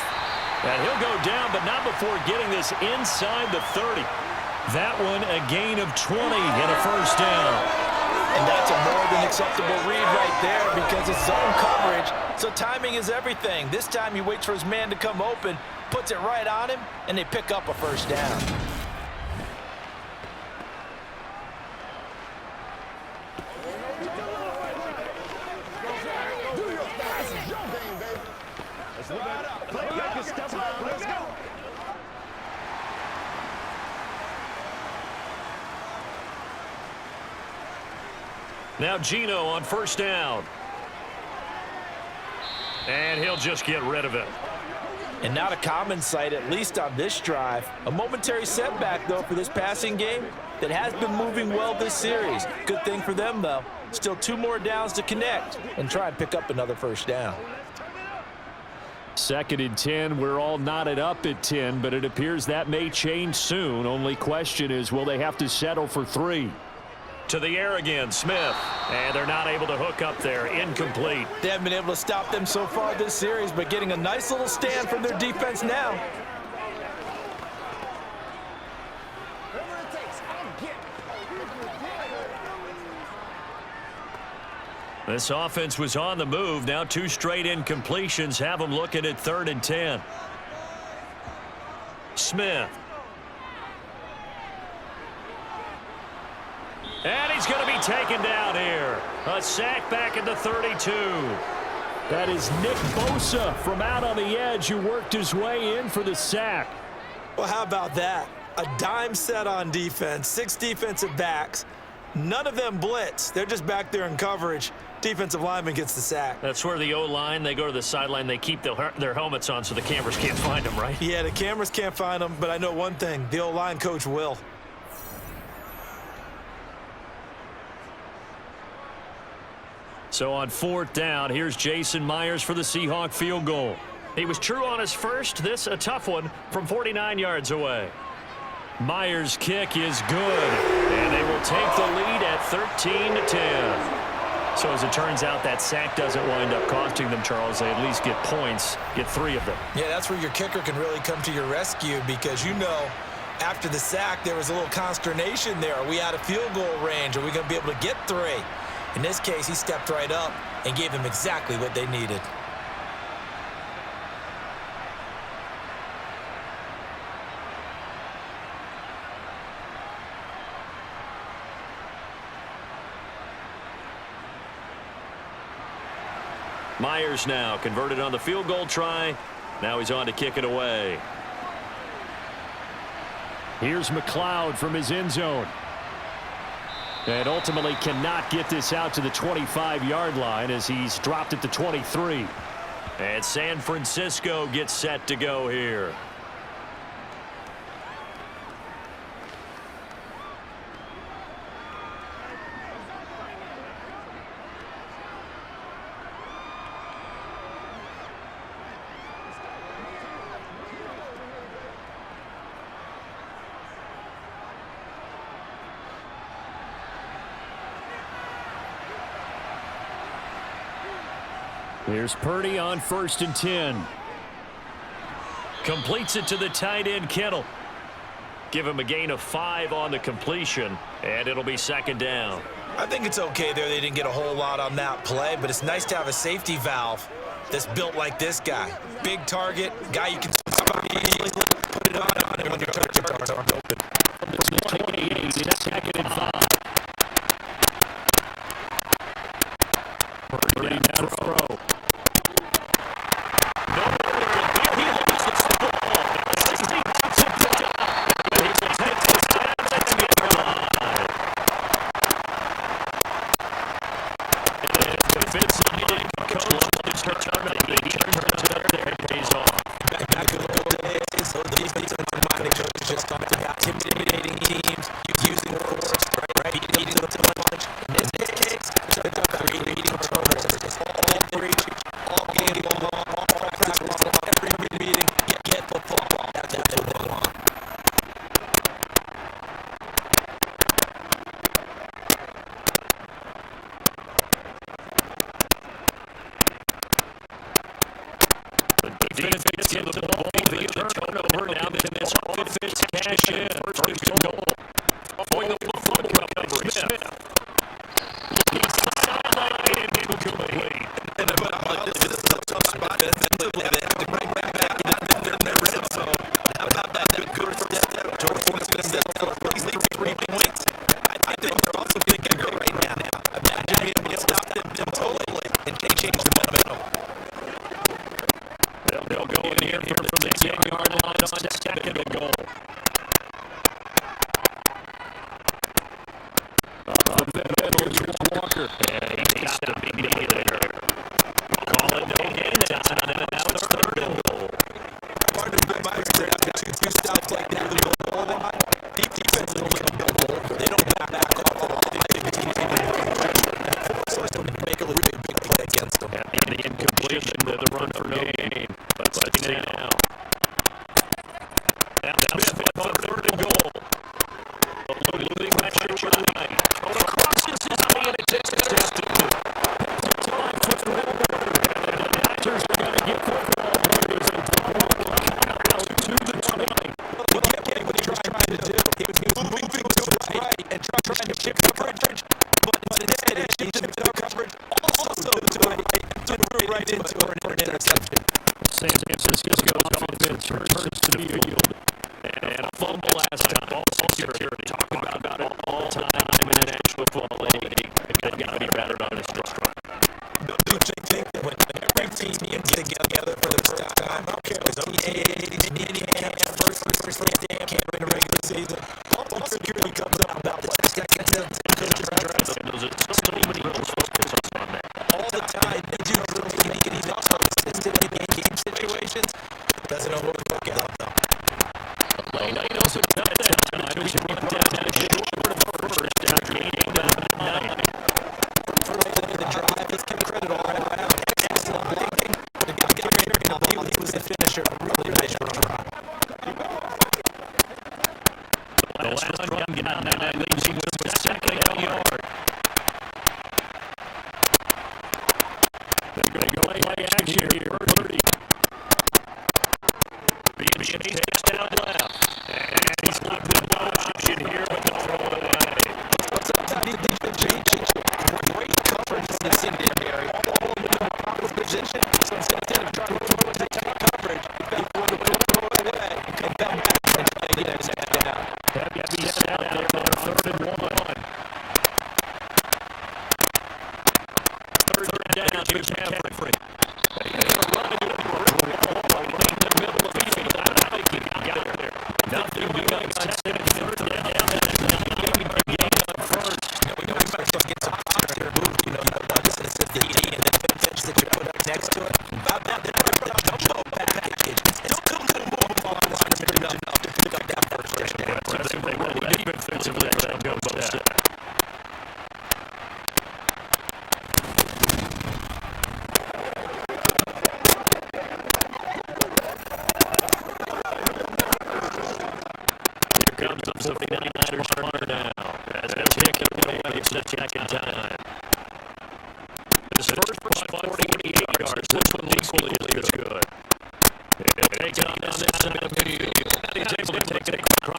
And he'll go down, but not before getting this inside the 30. That one a gain of 20 and a first down. And that's a more than acceptable read right there because it's zone coverage, so timing is everything. This time he waits for his man to come open, puts it right on him, and they pick up a first down. Now Geno on first down. And he'll just get rid of it. And not a common sight, at least on this drive. A momentary setback, though, for this passing game that has been moving well this series. Good thing for them, though. Still 2 more downs to connect and try and pick up another first down. 2nd and 10. We're all knotted up at 10, but it appears that may change soon. Only question is, will they have to settle for 3? To the air again, Smith. And they're not able to hook up there. Incomplete. They haven't been able to stop them so far this series, but getting a nice little stand from their defense now. This offense was on the move. Now 2 straight incompletions have them looking at 3rd and 10. Smith. And he's going to be taken down here. A sack back at the 32. That is Nick Bosa from out on the edge who worked his way in for the sack. Well, how about that? A dime set on defense, 6 defensive backs. None of them blitz. They're just back there in coverage. Defensive lineman gets the sack. That's where the O-line, they go to the sideline, they keep their helmets on so the cameras can't find them, right? Yeah, the cameras can't find them, but I know one thing. The O-line coach will. So on 4th down, here's Jason Myers for the Seahawk field goal. He was true on his first. This a tough one from 49 yards away. Myers' kick is good, and they will take the lead at 13-10. So as it turns out, that sack doesn't wind up costing them, Charles. They at least get points, get 3 of them. Yeah, that's where your kicker can really come to your rescue because you know after the sack there was a little consternation there. Are we out of field goal range? Are we going to be able to get 3? In this case, he stepped right up and gave them exactly what they needed. Myers now converted on the field goal try. Now he's on to kick it away. Here's McLeod from his end zone. And ultimately cannot get this out to the 25-yard line as he's dropped at the 23. And San Francisco gets set to go here. Here's Purdy on 1st and 10. Completes it to the tight end, Kittle. Give him a gain of 5 on the completion, and it'll be second down. I think it's okay there. They didn't get a whole lot on that play, but it's nice to have a safety valve that's built like this guy. Big target, guy you can spot easily, put it on and when your targets are open. From the 28, second and 5. Purdy down throw.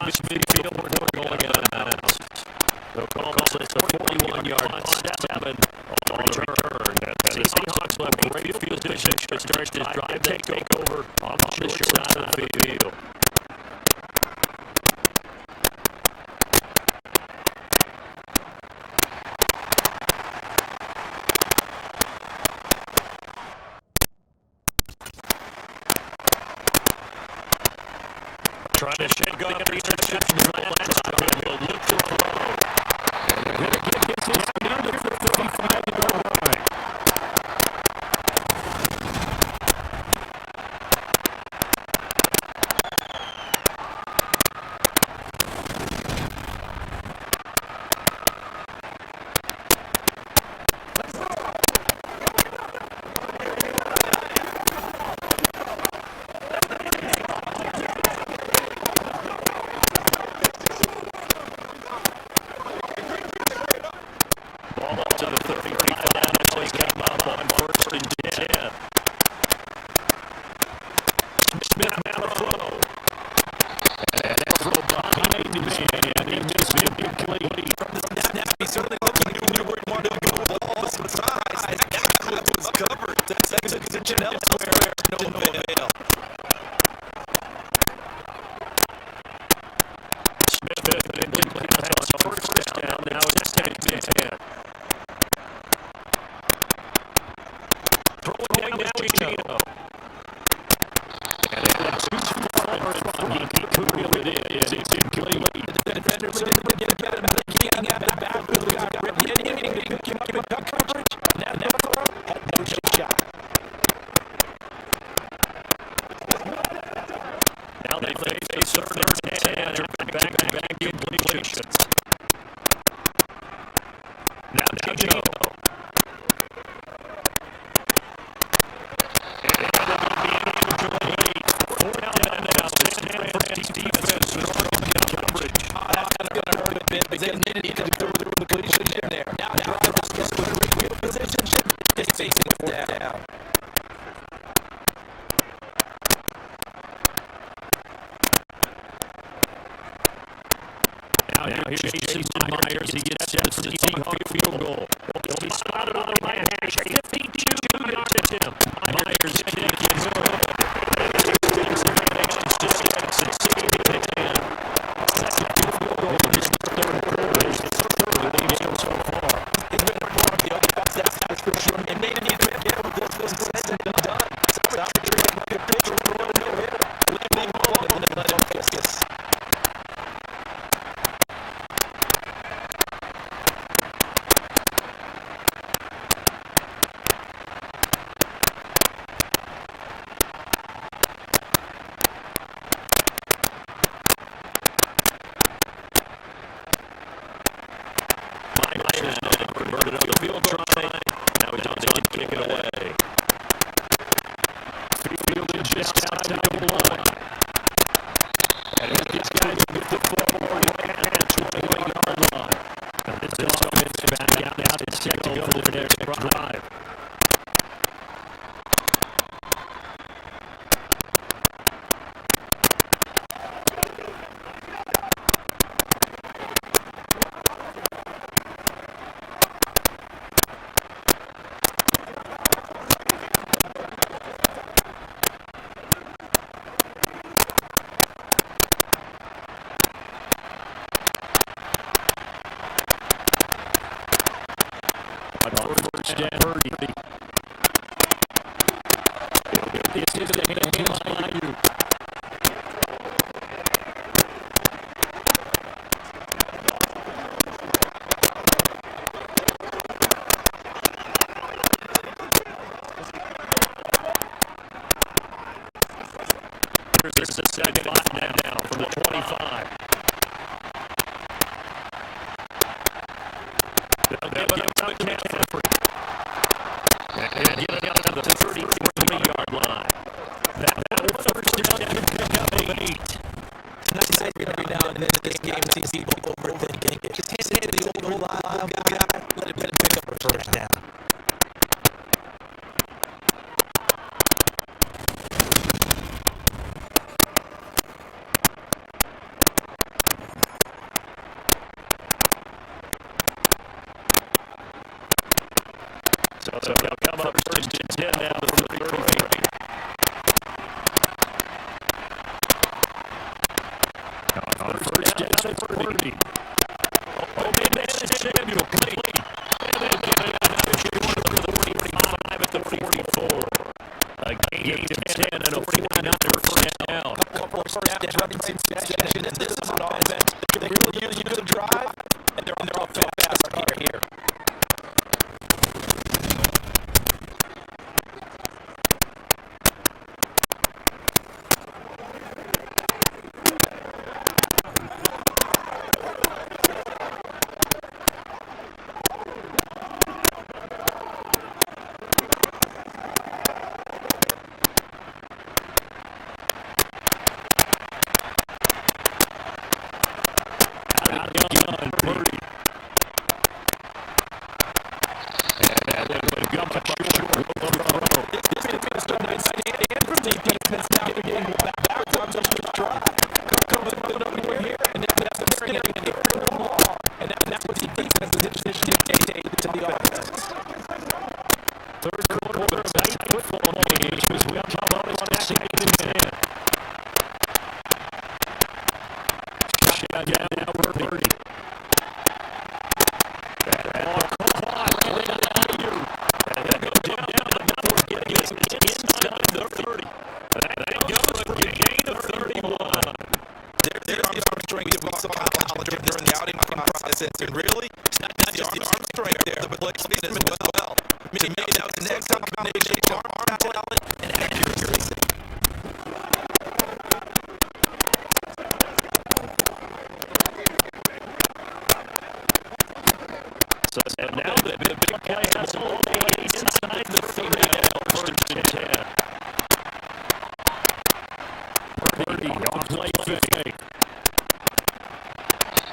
across midfield before going out of bounds. They'll call this a 41-yard 7 on return. The Seahawks will have great field position to start this drive. They take over on the short side of the field. Trying to shake off the interception last time. He'll look to throw. Going to get his down to the 35-yard line. To the 35 now as they come up on 1st and 10. Smith now to throw. And they'll throw behind man. And he misses it completely. From the snap, he certainly looked like he knew where he wanted to go with the ball. Surprise. That was covered. That's execution elsewhere. No avail. Smith incomplete pass on 1st down. Now it's 10 and 10. Throwing down Gino. And that's too far. He could reel it in. It's incomplete. The defender didn't get it better. Getting out of the backfield. Got ripped. Came up with coverage. Now throw. Had no shot. Now they face 3rd and 10 after back-to-back completions. Now Gino. They needed to go with the completion in there. Now drivers just put in field position. It's facing down. Now here's Jason Myers. He gets set for the Seahawks field goal. He'll be spotted on the right hash. 52 yards to him. Myers kick is good. Takes the advantage to 6. It's 16-10. Second field goal in this 3rd quarter. It's the 3rd lead so far. He's been more of the offense. That's for sure. And maybe he's been able to do this said and done. So I'm sure he can pitch a little bit. Let him roll and let him focus. Converted up the field try. Now he's on to kick it away. Fielded just outside the line. And this guy's good to forward at 28-yard line. And this offense back out. It's set to go for their next drive. This is a second now from the 25. They'll give it up to McCaffrey. And get it out to the 33-yard line. That will first down and pick up 8. Nice every now and then this game sees people overthinking it. Just hand it to the old guy, let him pick up a first down. So they'll come up first and 10 now from the 30 feet. On first down at 30. Open man is Samuel, complete. And they get another short from the 45 at the 44. A gain of 10 and a 49 first down. And this is an offense. They really use the drive, and they're all fast here. And really, it's not just the arm strength there, but the speed as well. Maybe that was an excellent combination of arm talent and accuracy. So now the big play has only inside the 30 now, first and 10. Purdy on play fake.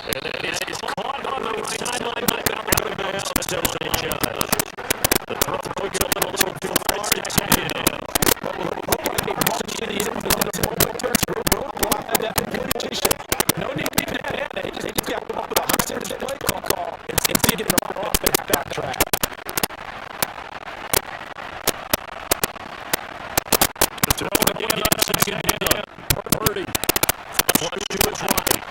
And it is caught on the right sideline by out of bounds, says the judge. The throw will go a little too far, second down. No need to do that. They just got to come up with a high-standard play call and see it on the offense backtrack. The throw again on second down. Purdy flush to his right.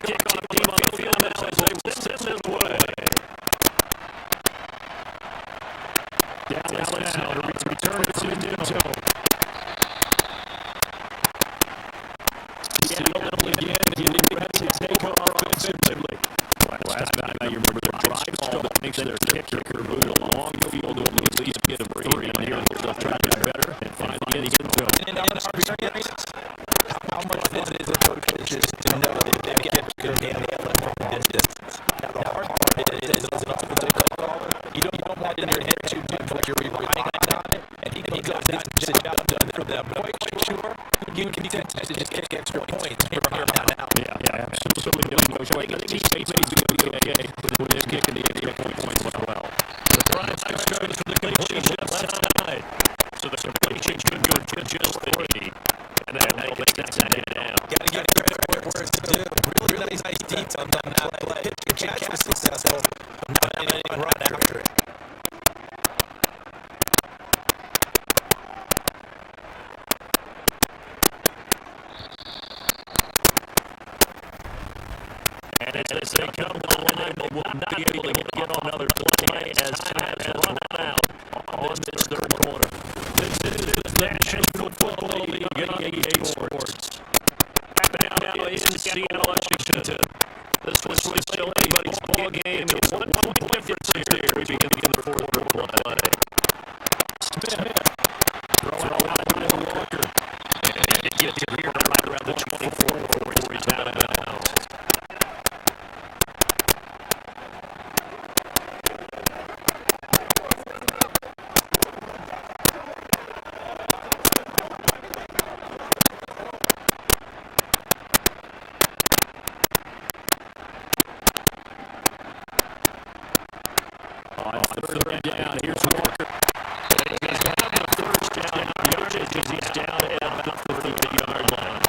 kickoff team on the field now as they will send this way. Dallas now to return it to Newton. Seattle again getting ready to take off offensively. Last time I remember the drive ball that makes their kicker move along the field to at least get a three. And here they'll try to do better and finally get it into them. In our experience, how much fun is it for coaches to know that they've got a good game from this distance? Now, the hard part is as an offensive caller, you don't want in your head too much what you're relying on it, and he goes out and just out for them. But I'm quite sure you can tend to just kick extra points from here on out. Yeah, absolutely. No showing. I think he's maybe going to be okay with his kick and the extra points as well. The drive starts from the completion left side. So the completion could go just 40. And then they'll make that down. Got to get credit where it's due. Really nice defense on that play. The catch was successful. Not anything run after it. And as they come to the line, they will not be able to get on another play as time has run out on this third quarter. This is the National Football League EA Sports. Back now in Seattle, Washington. This was still anybody's ball game. It's 1 point difference here. We begin the fourth quarter play. Smith throwing out by Walker. And he gets it here right around the 24 before he's out of bounds. Third down, here's Walker. He's got the first down yardage as he's down at about the 30-yard line.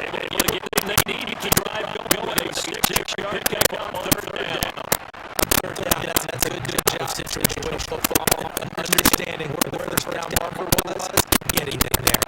Able to get in they need to drive going. A 6-yard kickoff on third down. Third down, that's a good job situational football. Understanding where the first down marker was, getting in there.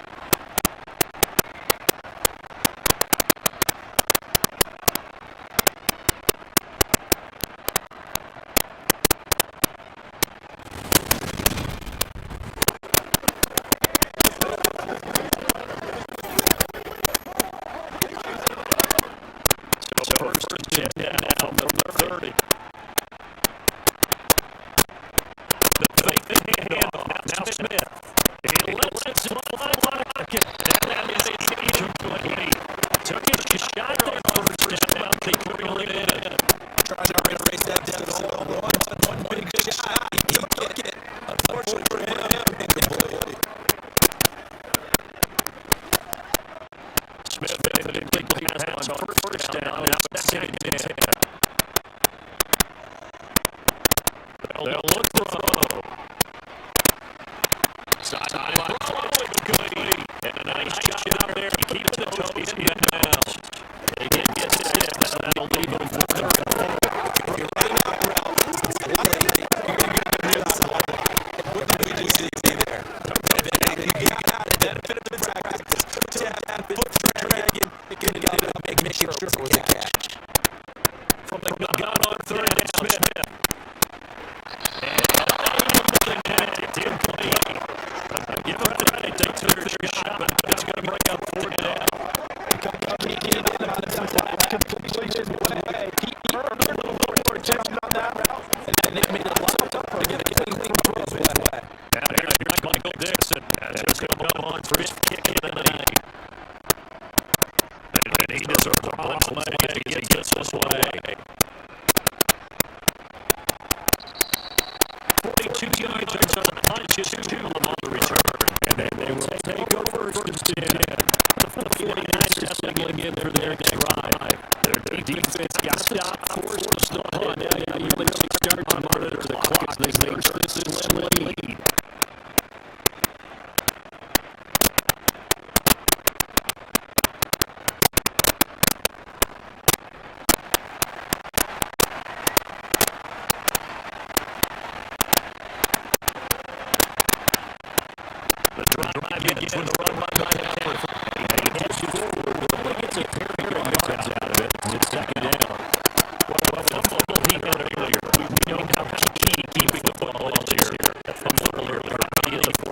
They'll look for a throw. Sideline good. And a nice shot out there. He keeps the toes in bounds. They did get this. That'll leave him for third and four. If you're running out route, you're going to get the what did we see there? You got it. Benefit of the practice. Tap, foot dragging. You're going to make sure it was a catch. From the gun on third down, Smith. Second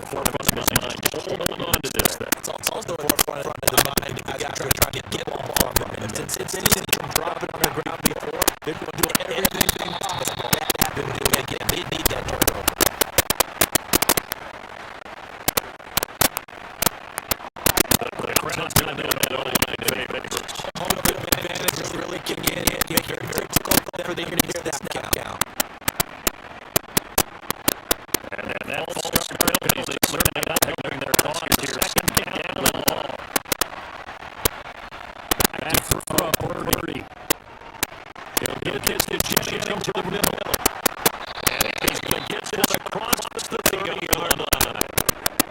forefront of his mind. Hold on to this thing. It's also the forefront of the mind of the guys who are trying to get the ball from him. And since it's seen him drop it on the ground before, they're doing everything possible to have him do it again. They need that turnover. The crowd's going to know that all in favor. Home field advantage is really kicking in. Make it very difficult for them to hear that snap count. And that false start penalty is certainly not helping their cause here. Second down the ball. Back from Purdy. He'll get this to Jennings to the middle. And he's going to get this across the 30-yard line.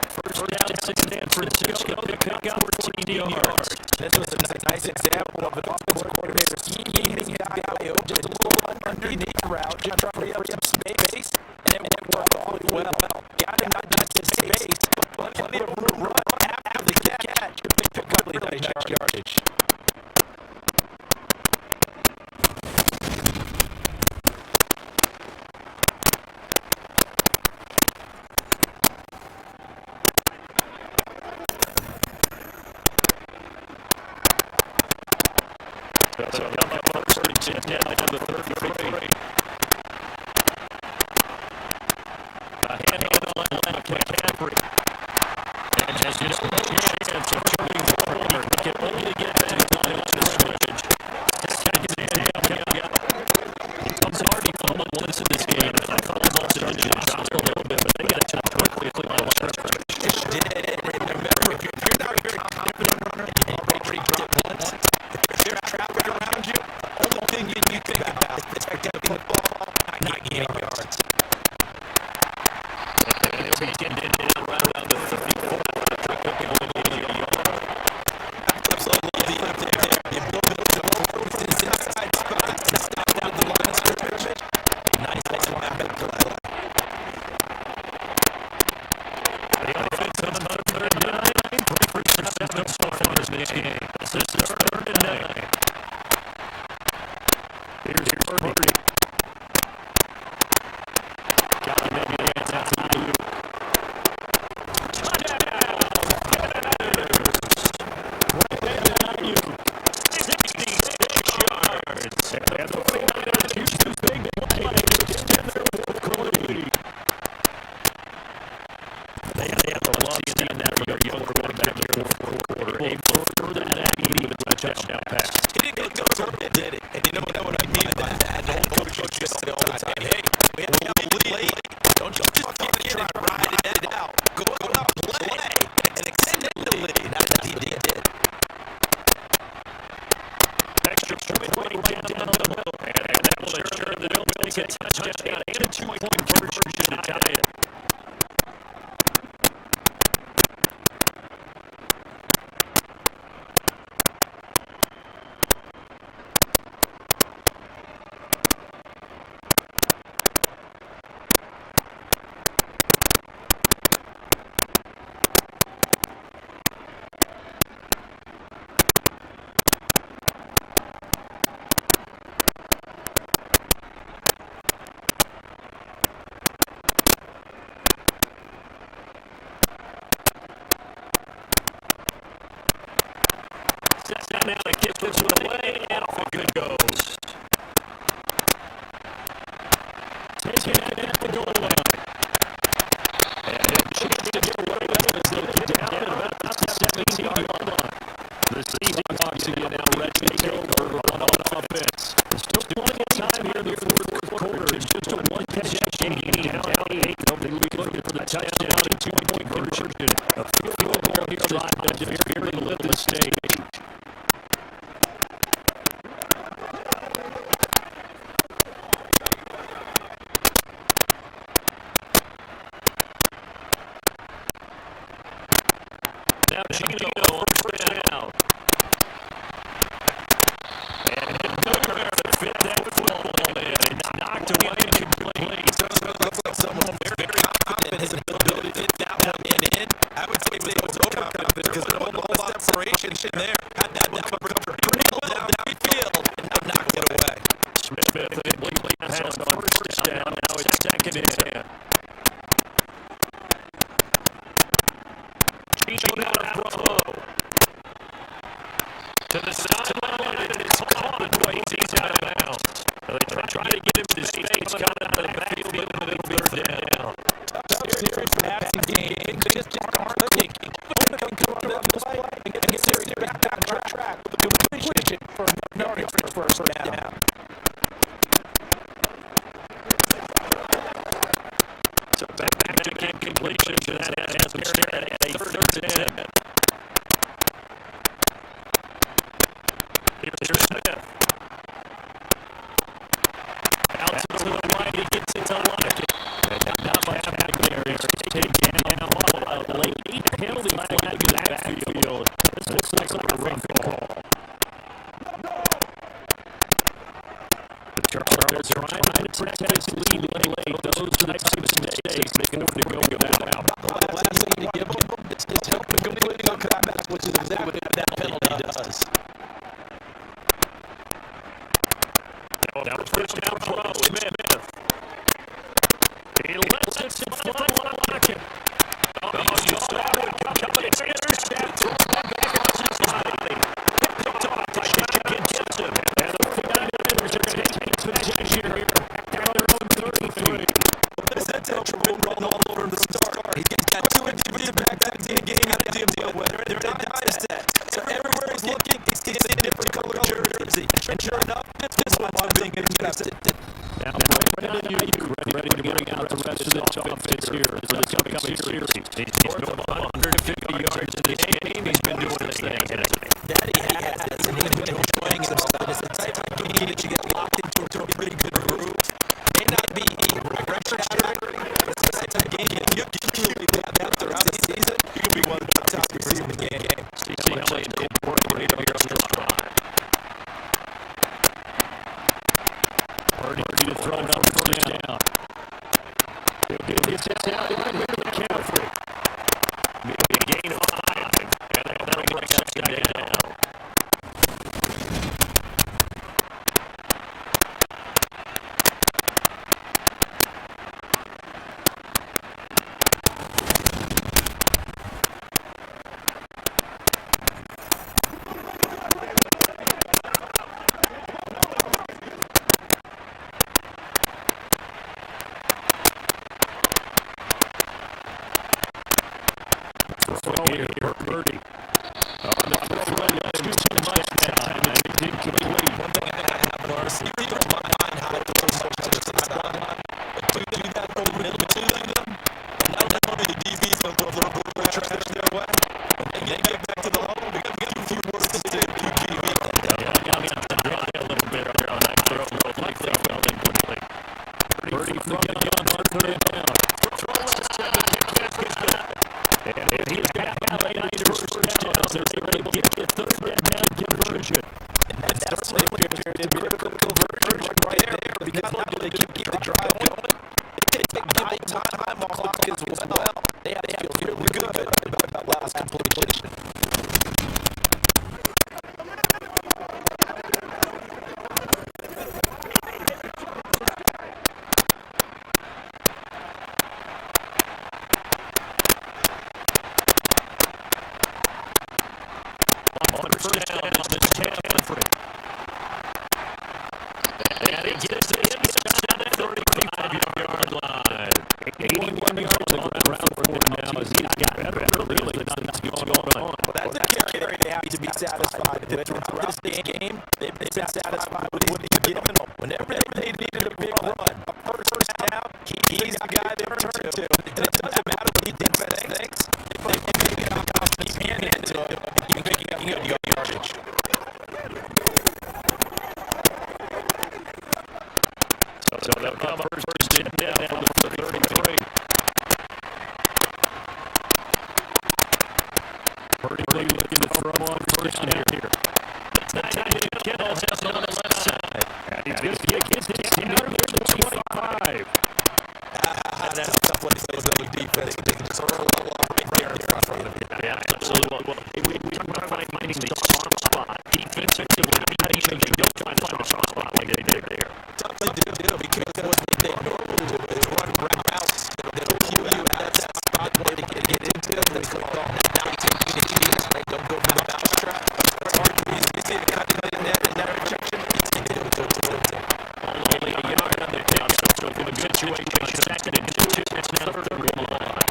First down, San Francisco to pick up 14 yards. This was a nice example of an offensive coordinator scheming that guy just a little underneath route, just trying to free up some space, and it worked all well. Got him not just in space, but plenty of room to run after the catch. Pick up really nice yardage. So coming up first and 10 down to the 33. A handle on McCaffrey. And has just no chance of turning the corner. He can only get to the line of scrimmage. Second down. He comes already fumbling once in this game. And I thought about it on Josh a little bit, but they got to jump quickly at the line of scrimmage. Remember, if you're not a very confident runner, and you're already disciplined, if there's traffic around you, the only thing you think about is protecting the ball, not gaining yards. And he'll be getting it around the 34. Absolutely. You build it up to this inside spot, stop down the line of scrimmage. Nice linebacker play. The offense on third and 9. 3-for-7 so far in this game. This is third and 9. Here's Purdy. Got him in the hands out to you. Touchdown! Right behind you. 66 yards. And the 49ers use this big play to extend their lead. They have the velocity in that for young quarterback in the fourth quarter. A further than that, even a touchdown pass. He didn't go turtle, did it? And you know what I mean by that? Don't coach just say all the time, hey, we have a lead. Don't you just fucking try to ride it out. Go out, play, and extend the lead. That's what he did. Extra point right down the middle. And that will ensure that they'll make a touchdown and a two-point conversion to tie it. Now to kick this one away, and off a good goes. Taking it at the goal line. And a chance to get away with it as they get down at about the 17-yard line. The Seahawks again now ready to take over on offense. There's still plenty of time here in the fourth quarter. It's just a one-possession game down 8. They'll be looking for the touchdown and two-point conversion. A field goal here drive that severely lit the stage. Now Gino first down. And Hooker fit that football in. It's knocked away and complete. Looks like someone very confident in his ability to hit that one in. I would say they was overconfident because there's a whole lot of separation in there. Had that one covered pretty well down the field and knocked it away. Smith completely has on first down. Now it's second and 10. Reaching out throw. To the sideline, and it's caught, but he's out of bounds. They try to get him to space, coming out of the backfield, but it'll be third down. Serious passing game. Just aren't taking. Come on this play and get serious back on track. Completion for first down. So back to completion. That has them staring at a third down. Here's Smith. Out to the right, he gets it to Lockett. Not much happening there. He's taken down late. Penalty flag in the backfield. This looks like a rough call. The Chargers are trying to protect the lead late. Those types of mistakes make them to go without. The last thing to give them is help them complete a combat, which is exactly what that penalty does. Now first down throw, Smith. He lets it fly on Lockett. Oh, you saw it coming. It's intercept. Throw it back across his line. Picked off by Shotgun Gibson. And the 49ers are taking possession here at their own 33. That's a trouble run all over the start. He's got two defensive backs in the game to deal with. They're not dime set. So everywhere he's looking, he's getting a different color jersey. And sure enough, this one's being intercepted. Now, ready to bring out the rest of this offense here for this upcoming series. He's north of 150 yards in this game. He's been doing his thing. Daddy has this, and he's been enjoying himself. It's the type of game that you get locked into a pretty good groove. May not be record-shattering, but it's the type of game that you can really have that throughout the season. You can be one of the top receivers in the game. See Elliott incorporated here on the drive. Purdy to throw another first down. It's out right here to McCaffrey. Maybe a gain of 5, and that'll bring second down. Here, Purdy. Oh, no, too much time. It didn't complete. One thing I have, Lars, you don't mind how it goes so much to the sideline, but do that over the middle to them, and not only the DBs will throw a little bit of trash their way, when they get back to the hole, we got a few words to say to QB. Dry a little bit there on that throw. Likely fell incomplete. Purdy from the gun on third down. Throw left 7. And he's got late on his first down. They're able to get third down conversion. And that's certainly appears to be a critical conversion right there, because now they keep the drive going. They take big time off the clock as well. They have to feel really good about last completion. First down on this McCaffrey. And he gets it inside the 35-yard line. 81 yards on the ground for him now as he's got better. Really nothing's going on. Well, that's a carry they have to be satisfied with. Throughout this game, they've been satisfied with what he's given them. Whenever they needed a big run, a first down, he's the guy they turn to. And it doesn't matter what he defense thinks. They make it out of his hand into it. He's making up good yardage. So they'll come up first down from the 33. Purdy looking to throw on first down here. The tight end Kittle has it on the left side. And he's going to get this down near the 25. That's a tough one to play with defense. They can just throw a little off right there in front of him. Yeah, absolutely. Well, we talk about finding the soft spot. Defensively, not even they don't find the soft spot like they did there. Tough to do, because what they normally do is run routes that'll cue you out of that spot where they can get into it. They call that situation. Second and 2. It's now third and goal line.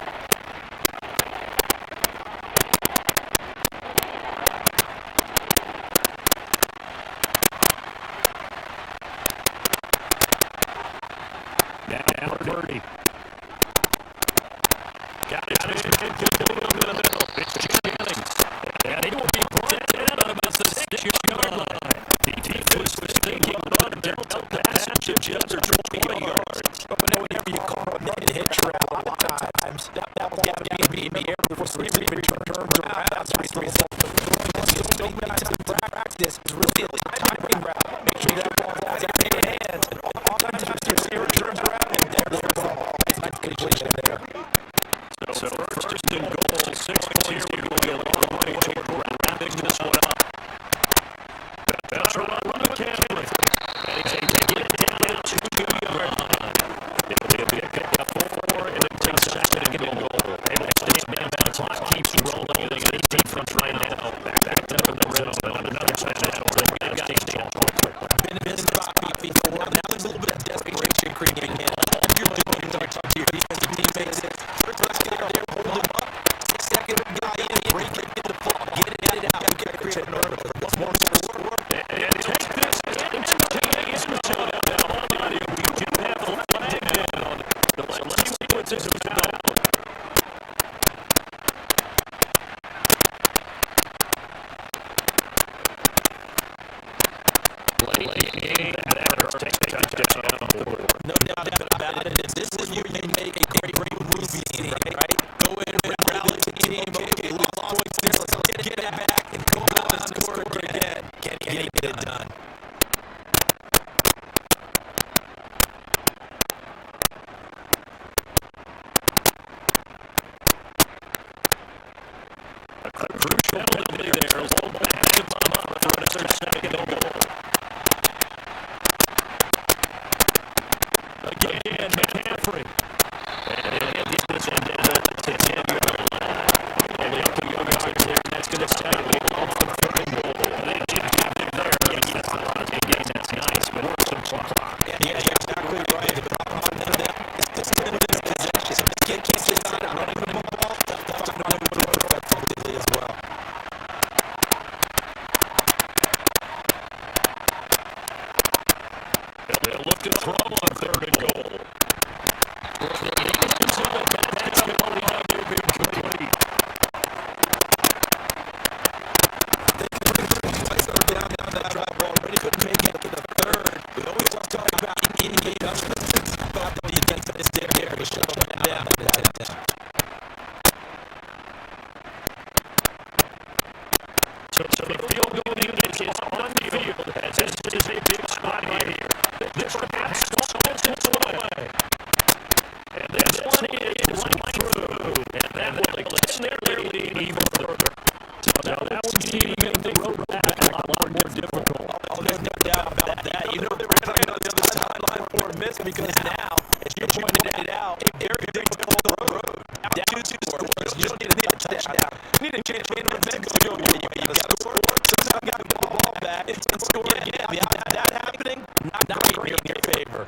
Now Birdie. Got it over the middle. It's Channing. And he will be brought down at about the 6-yard line. The defense was thinking about a delta passage of just 20 yards. But whenever you call it a hitch route, a lot of times, that will get in the air before the receiver turns around. That's the result of so many times in practice. It's really a timing route. Make sure that ball is out of your hands. And oftentimes the receiver turns around and there's the ball. It's not completion there. So first and goal, 6 points here. We're going a long way toward wrapping this one up. Better run McCaffrey. And he's able to get it down at 2-yard line. It'll be a kickoff 4, and it takes second and goal. Able to stand down. The clock keeps rolling. And the defense right now. Backed up in the red zone. Another set now. They've got to stand Been in this spot before. Now there's a little bit of desperation creeping in. All you're doing is talking to your defensive teammates. First guy there, hold him up. Second guy in, break it in the ball. Get it out. Get it created. One more work. and take this into the end zone. Now, hold on. We do have a flag down. So let's see what this is about. Late in the game, that takes a touchdown. No doubt about it. This is where you make a great movie, right? Go in and rally the team. Okay, lose points there. Let's get it back and go on and score again. Can't get it done. A crucial penalty there. Hold back to Bob for another second and goal. Again, McCaffrey. And he's this one down to 10-yard line. Only up 2 yards there. That's going to stay off the third and goal. They did get it there. That's nice, but worth some clock. Yeah, you're exactly right. The problem on that is this possession. Can't get out of running the ball. That's not going to work effectively as well. They'll look to throw on third and goal. So the field goal unit is on the field. This is a big spot here. This perhaps is away. And this one is right through. And that will extend their lead even further. So that one's keeping the road back a lot more difficult. Oh, there's no doubt about that. You know they were going to on the other sideline for a miss because now, as you pointed it out, a very big on the road. Down 2 scores. You just need a touchdown. You need a chance to go. You got to score. Sometimes you got to get the ball back and score again. That happening, not great in your favor.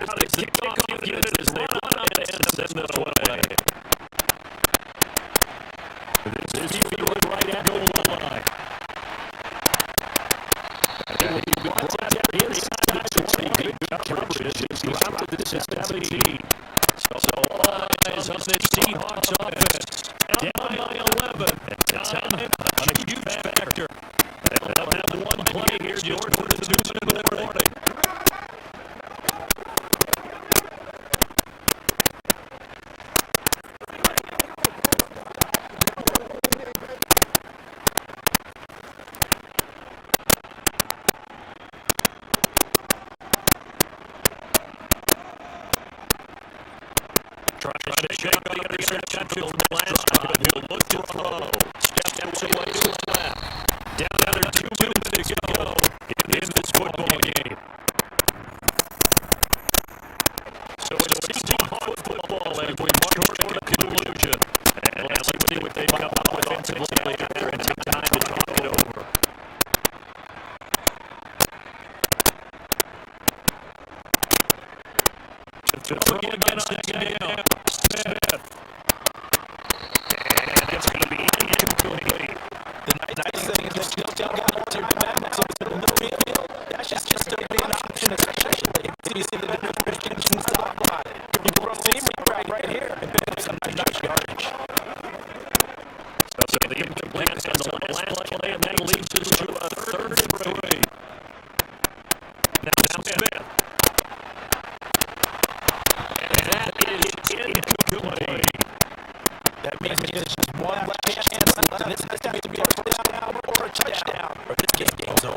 The kickoff unit is run out and send this one away. This is fielded right at goal line. And he wants it down inside the 20. Good coverage. He's dropped it to 17. So all eyes on the Seahawks offense. Down by 11. And time on a huge factor. They'll have one play here, Jordan, for the news in the morning. Trying to shake up the interception from the last time. He'll look to throw. Steps away to his left. Down under 2 minutes to go in this football game. So it's Seahawks football as we march To throw again on second down. Smith. And it's going to be incomplete. The nice thing is that you still got two backs in the middle field. That's just still be an option, especially if you see the difference in stop line. You can throw a seam right here and pick up some nice yardage. So the incomplete is on the last play, and that leads us to a 3rd and 3. Now Smith. And that is incomplete. That means there's just one last chance left, and this has to be a first down or a touchdown, or this game's over.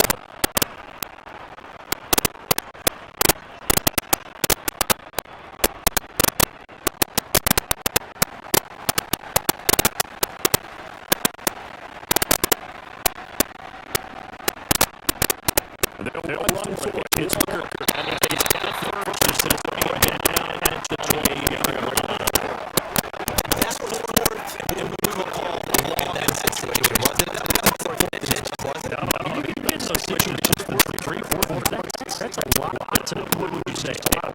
They'll run for it. It's Kirk. And he's got first. This is bringing it down at the 28-yard line. That's fourth, and we will call long in that situation, wasn't it? No, you can get those situations for 3, 4, 4. That's a lot. What would you say?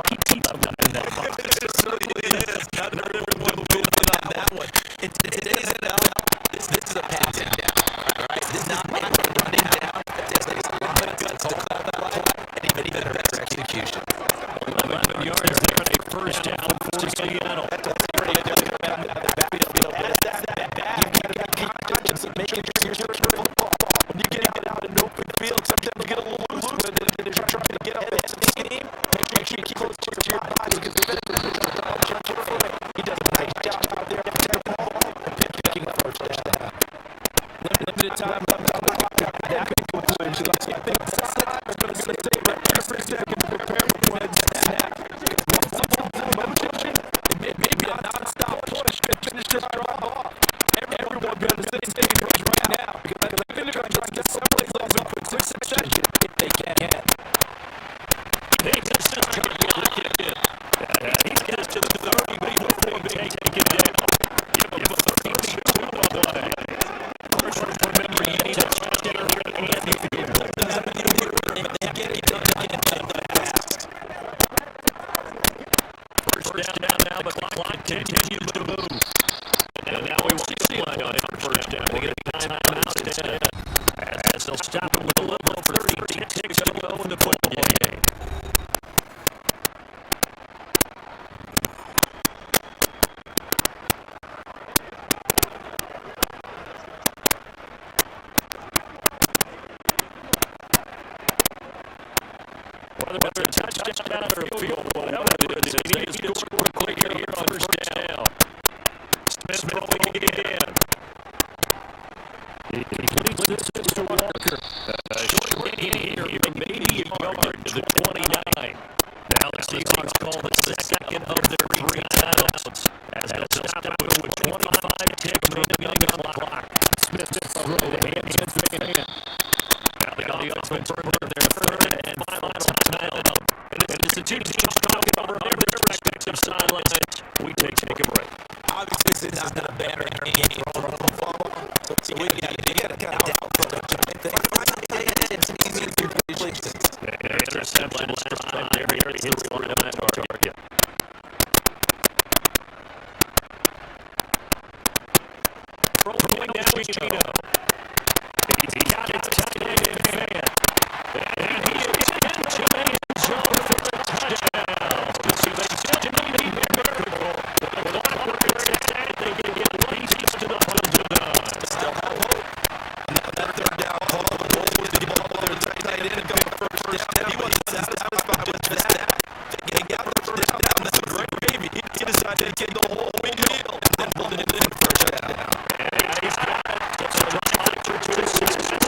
Keep them in that box. It certainly is. Not everyone will be on that one. In today's NFL, this is a passing down. All right? This is not running down. It takes a lot of guts to call that play, and even better execution. 11 yards there, a first down for Seattle. That's pretty good. Making sure you're football. When you get out in open field, sometimes you get a little loose with it, and you're trying to get up the scheme. Make sure you keep close to your body, because he does a nice job out there and picking up first down. Limited time left on the clock. That conclusion. I think both sides are going to take every second to prepare for one snap. Once someone's in motion, it may be a non-stop push to finish this drive off. Everyone be on the same stage right now, because they're going to try to get some plays off in quick succession if they can. He's got to the 30 before they take it down. Give him a 32 on the way. Remember, you need a touchdown here at the field. First down now, but clock continues to move. And now we won't see play on first down. They get a timeout instead. As they'll stop it with a little 30 ticks to go in the football game. Whether it's a touchdown or a field goal, whatever it is, they need to score quicker here on first down. Smith throwing again. He leads this to Walker. Short in here, maybe a yard to the 29. Now the Seahawks call the second of their 3 timeouts. As they'll stop it with 25 ticks remaining on the clock. Smith throw the hands in fan. Now they got the offense for their 3rd and final timeout. And as the two teams talking over on their respective sidelines, we take a break. Obviously, this is not a banner game for a football. So we got to kind of doubt for it. It's easy to do places. Interception last time there. He hits the line of that target. Rolling down Gino. He got it tight end in fan. And he is into the end zone for the touchdown. This is a genuinely miracle. With awkward attack, they can get laces to the 109. Still have hope. Now that 3rd down call, the goal was to get the ball there tight end and go first down. He wasn't satisfied with just that. They got first down. That's a great baby. He decided to take the whole wheel and then put it in first down. And he's got it. It's a drive to 6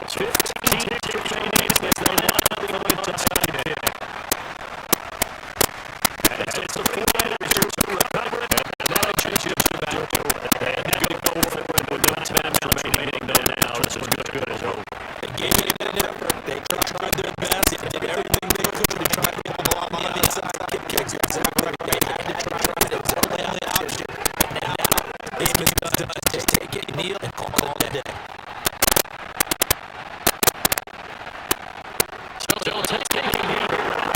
15 kicks remaining. It's the one tied in. It's a 49ers to recover it. Now changes back to it. And go for it with no time remaining now. This is good as hope. They gave it an effort. They tried their best. They did everything they could to try to get the ball on the inside. Kicks exactly right. They had to try it. It was the only option. And now it's been done. Just take it, kneel, and call it a day. So taking here.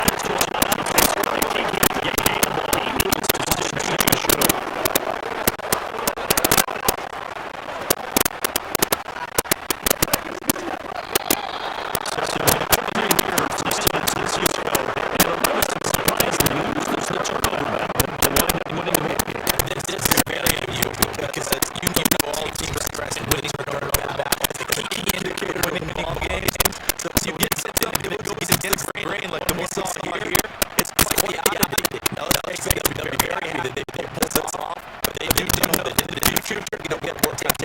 That's what he like the one we saw here, it's quite the opposite. No, they're very happy that they pulled this off, but they do know that in the future, you don't get more time